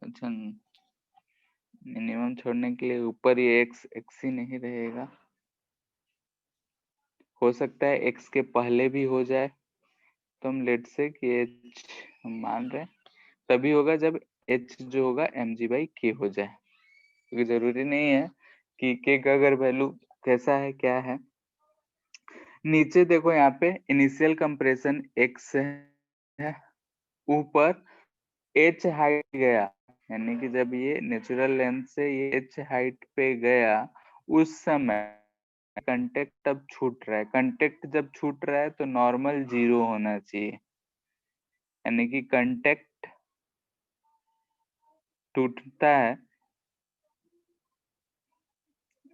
अच्छा। मिनिमम छोड़ने के लिए ऊपर ये x ही नहीं रहेगा, हो सकता है x के पहले भी हो जाए, तो हम लेट से कि h हम मान रहे हैं तभी होगा जब h जो होगा mg/k हो जाए, क्योंकि जरूरी नहीं है कि k का अगर वैल्यू कैसा है क्या है। नीचे देखो यहाँ पे इनिशियल कंप्रेशन x है, ऊपर h हाइट गया, यानी कि जब ये नेचुरल लेंथ से ये h हाइट पे गया उस समय कंटेक्ट तब छूट रहा है। कंटेक्ट जब छूट रहा है तो नॉर्मल 0 होना चाहिए, यानी कि कंटेक्ट टूटता है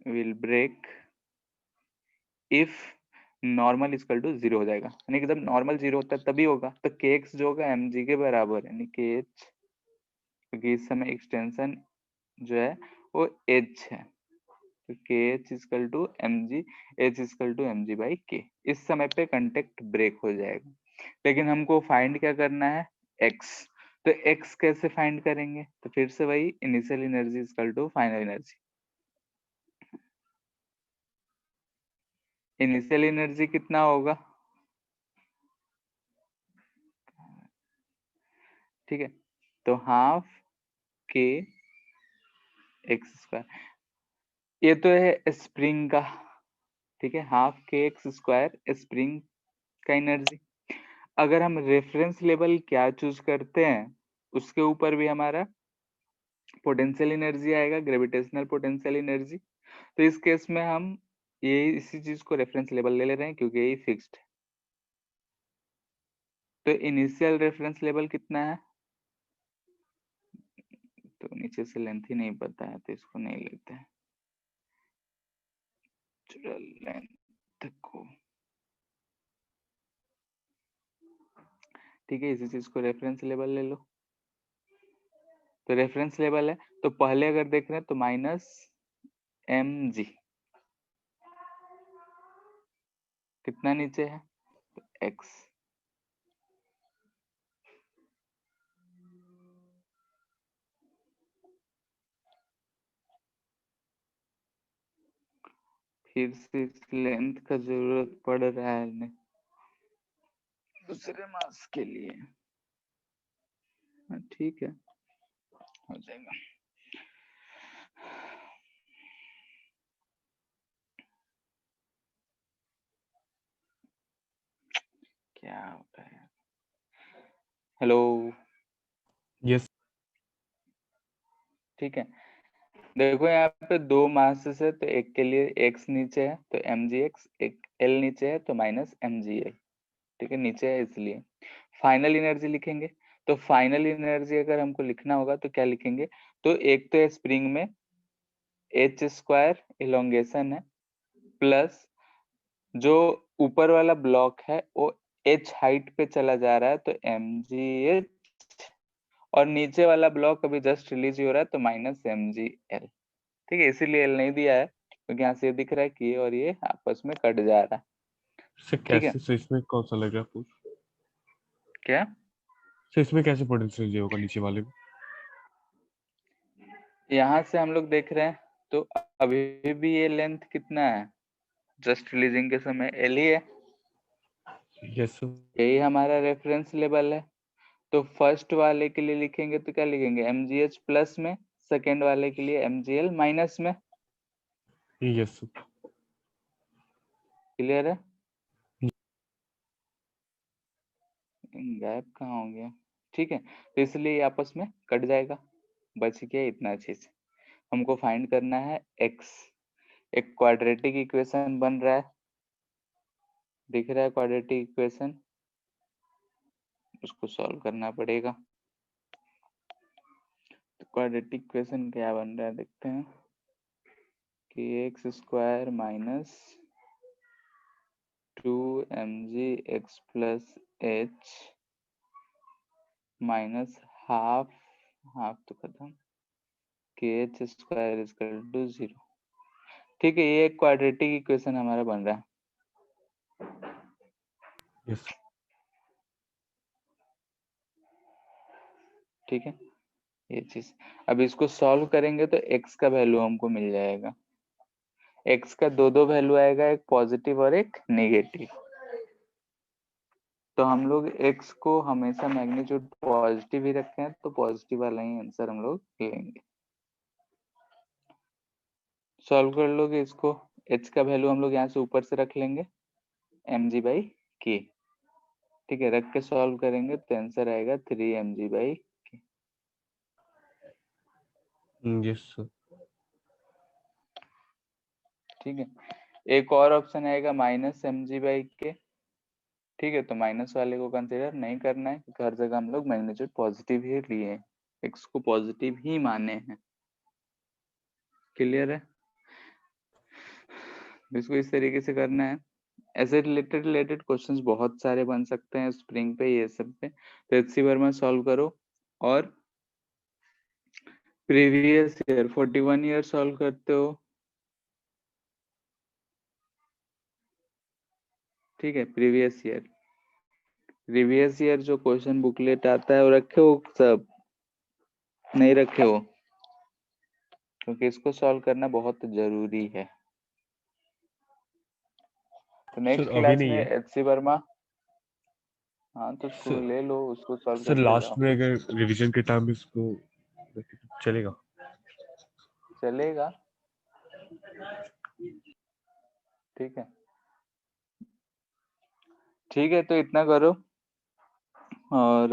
will break if normal equal to 0 हो जाएगा, यानी कि जब नॉर्मल 0 होता है तभी होगा। तो kx जो होगा mg के बराबर, यानी kh, क्योंकि इस समय एक्सटेंशन जो है वो h है, तो kh equal to mg, h equal to mg by k। इस समय पे कंटेक्ट ब्रेक हो जाएगा। लेकिन हमको फाइंड क्या करना है, x। तो x कैसे फाइंड करेंगे, तो फिर से वही initial energy equal to final energy. Initial energy कितना होगा, ठीक है, तो हाफ k एक्स स्क्वायर, ये तो है स्प्रिंग का, ठीक है, हाफ के एक्स स्क्वायर स्प्रिंग का एनर्जी। अगर हम रेफरेंस लेवल क्या चूज करते हैं उसके ऊपर भी हमारा पोटेंशियल एनर्जी आएगा, ग्रेविटेशनल पोटेंशियल एनर्जी। तो इस केस में हम ये इसी चीज को रेफरेंस लेवल ले रहे हैं क्योंकि यही फिक्स्ड है। तो इनिशियल रेफरेंस लेवल कितना है, तो नीचे से लेंथ ही नहीं पता है तो इसको नहीं लेते हैं, लेंथ को, ठीक है, इसी चीज को रेफरेंस लेवल ले लो। तो रेफरेंस लेवल है तो पहले अगर देख रहे हैं तो माइनस mg, कितना नीचे है, तो x, फिर से इस लेंथ का जरूरत पड़ रहा है दूसरे मास के लिए, हाँ, ठीक है, हो जाएगा। क्या होता है, हेलो, यस ठीक है, देखो यहाँ पे दो मासेस है तो एक के लिए x नीचे है तो mgx, एक l नीचे है तो माइनस mgl, ठीक है, नीचे है इसलिए। फाइनल एनर्जी लिखेंगे, तो फाइनल एनर्जी अगर हमको लिखना होगा तो क्या लिखेंगे, तो एक तो स्प्रिंग में h स्क्वायर इलोंगेशन है, प्लस जो ऊपर वाला ब्लॉक है वो h हाइट पे चला जा रहा है तो mgh, और नीचे वाला ब्लॉक अभी जस्ट रिलीज हो रहा है तो माइनस mgl, ठीक है, इसीलिए एल नहीं दिया है क्योंकि यहाँ से दिख रहा है कि ये और ये आपस में कट जा रहा है, से ठीक है, कैसे, से इसमें कौन सा लग रहा है आपको? क्या, से इसमें कैसे पोटेंशियल ये होगा नीचे वाले में? यहाँ से हम लोग देख रहे हैं तो अभी भी ये लेंथ कितना है, जस्ट रिलीजिंग के समय एल ही है, यस यही हमारा रेफरेंस लेवल है। तो फर्स्ट वाले के लिए लिखेंगे तो क्या लिखेंगे, mgh प्लस में, सेकेंड वाले के लिए mgl माइनस में, यस क्लियर है, गैप कहाँ हो गया, ठीक है, तो इसलिए ये आपस में कट जाएगा, बच गया इतना चीज। हमको फाइंड करना है x, एक क्वाड्रेटिक इक्वेशन बन रहा है, दिख रहा है क्वाड्रेटिक इक्वेशन, उसको सॉल्व करना पड़ेगा। तो क्वाड्रेटिक इक्वेशन क्या बन रहा है देखते हैं, कि x square minus 2mg x plus h minus half, half तो खत्म, के एच स्क्वायर इक्वल टू 0, ठीक है, ये एक क्वाड्रेटिक इक्वेशन हमारा बन रहा है, यस ठीक है, ये चीज। अब इसको सॉल्व करेंगे तो x का वैल्यू हमको मिल जाएगा, x का दो दो वैल्यू आएगा, एक पॉजिटिव और एक नेगेटिव। तो हम लोग x को हमेशा मैग्नीट्यूड पॉजिटिव ही रखे हैं तो पॉजिटिव वाला ही आंसर हम लोग लेंगे। सॉल्व कर लोगे इसको, h का वैल्यू हम लोग यहाँ से ऊपर से रख लेंगे mg बाई k, ठीक है, रख के सॉल्व करेंगे तो आंसर आएगा 3mg by k। Yes sir. ठीक है, एक और ऑप्शन आएगा -mg/k। ठीक है, तो माइनस वाले को कंसिडर नहीं करना है क्योंकि हर जगह हम लोग मैग्नीट्यूड पॉजिटिव ही लिए हैं, एक्स को पॉजिटिव ही माने हैं। क्लियर है? इसको इस तरीके से करना है। ऐसे रिलेटेड क्वेश्चंस बहुत सारे बन सकते हैं स्प्रिंग पे, ये सब पे। तो एच सी वर्मा सॉल्व करो और प्रीवियस ईयर 41 ईयर सॉल्व करते हो। ठीक है, प्रीवियस ईयर जो क्वेश्चन बुकलेट आता है वो रखे हो सब, नहीं रखे हो? क्योंकि इसको सॉल्व करना बहुत जरूरी है। तो नेक्स्ट सर अभी क्लास नहीं में है एच सी वर्मा, हाँ तो सर। ले लो, उसको सॉल्व सर करते लास्ट जाओ। में अगर रिवीजन के टाइम इसको चलेगा? चलेगा, ठीक है। ठीक है, तो इतना करो। और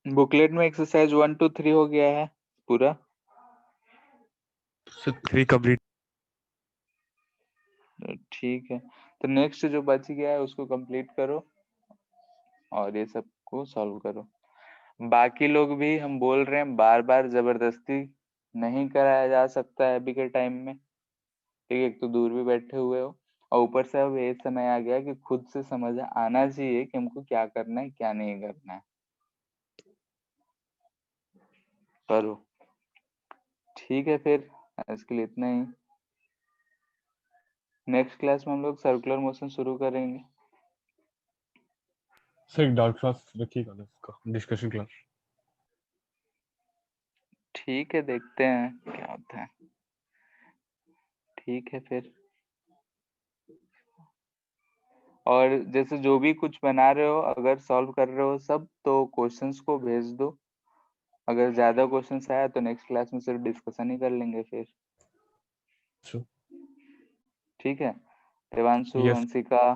बुकलेट में एक्सरसाइज 1 to 3 हो गया है पूरा। Sir 3 complete. ठीक है, तो नेक्स्ट जो बच गया है उसको कंप्लीट करो और ये सब को सॉल्व करो। बाकी लोग भी हम बोल रहे हैं, बार बार जबरदस्ती नहीं कराया जा सकता है अभी के टाइम में। ठीक है, एक तो दूर भी बैठे हुए हो और ऊपर से अब ये समय आ गया कि खुद से समझ आना चाहिए कि हमको क्या करना है क्या नहीं करना है। करो। ठीक है, फिर इसके लिए इतना ही। नेक्स्ट क्लास में हम लोग सर्कुलर मोशन शुरू करेंगे। सर एक डाउट क्लास रखिएगा ना इसका, डिस्कशन क्लास। ठीक है, देखते हैं क्या होता है। ठीक है फिर। और जैसे जो भी कुछ बना रहे हो, अगर सॉल्व कर रहे हो सब, तो क्वेश्चंस को भेज दो। अगर ज्यादा क्वेश्चंस आया तो नेक्स्ट क्लास में सिर्फ डिस्कशन ही कर लेंगे फिर। सर ठीक है, देवांशु, यस। हंसिका।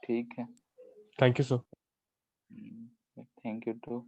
ठीक है, thank you sir. Thank you to.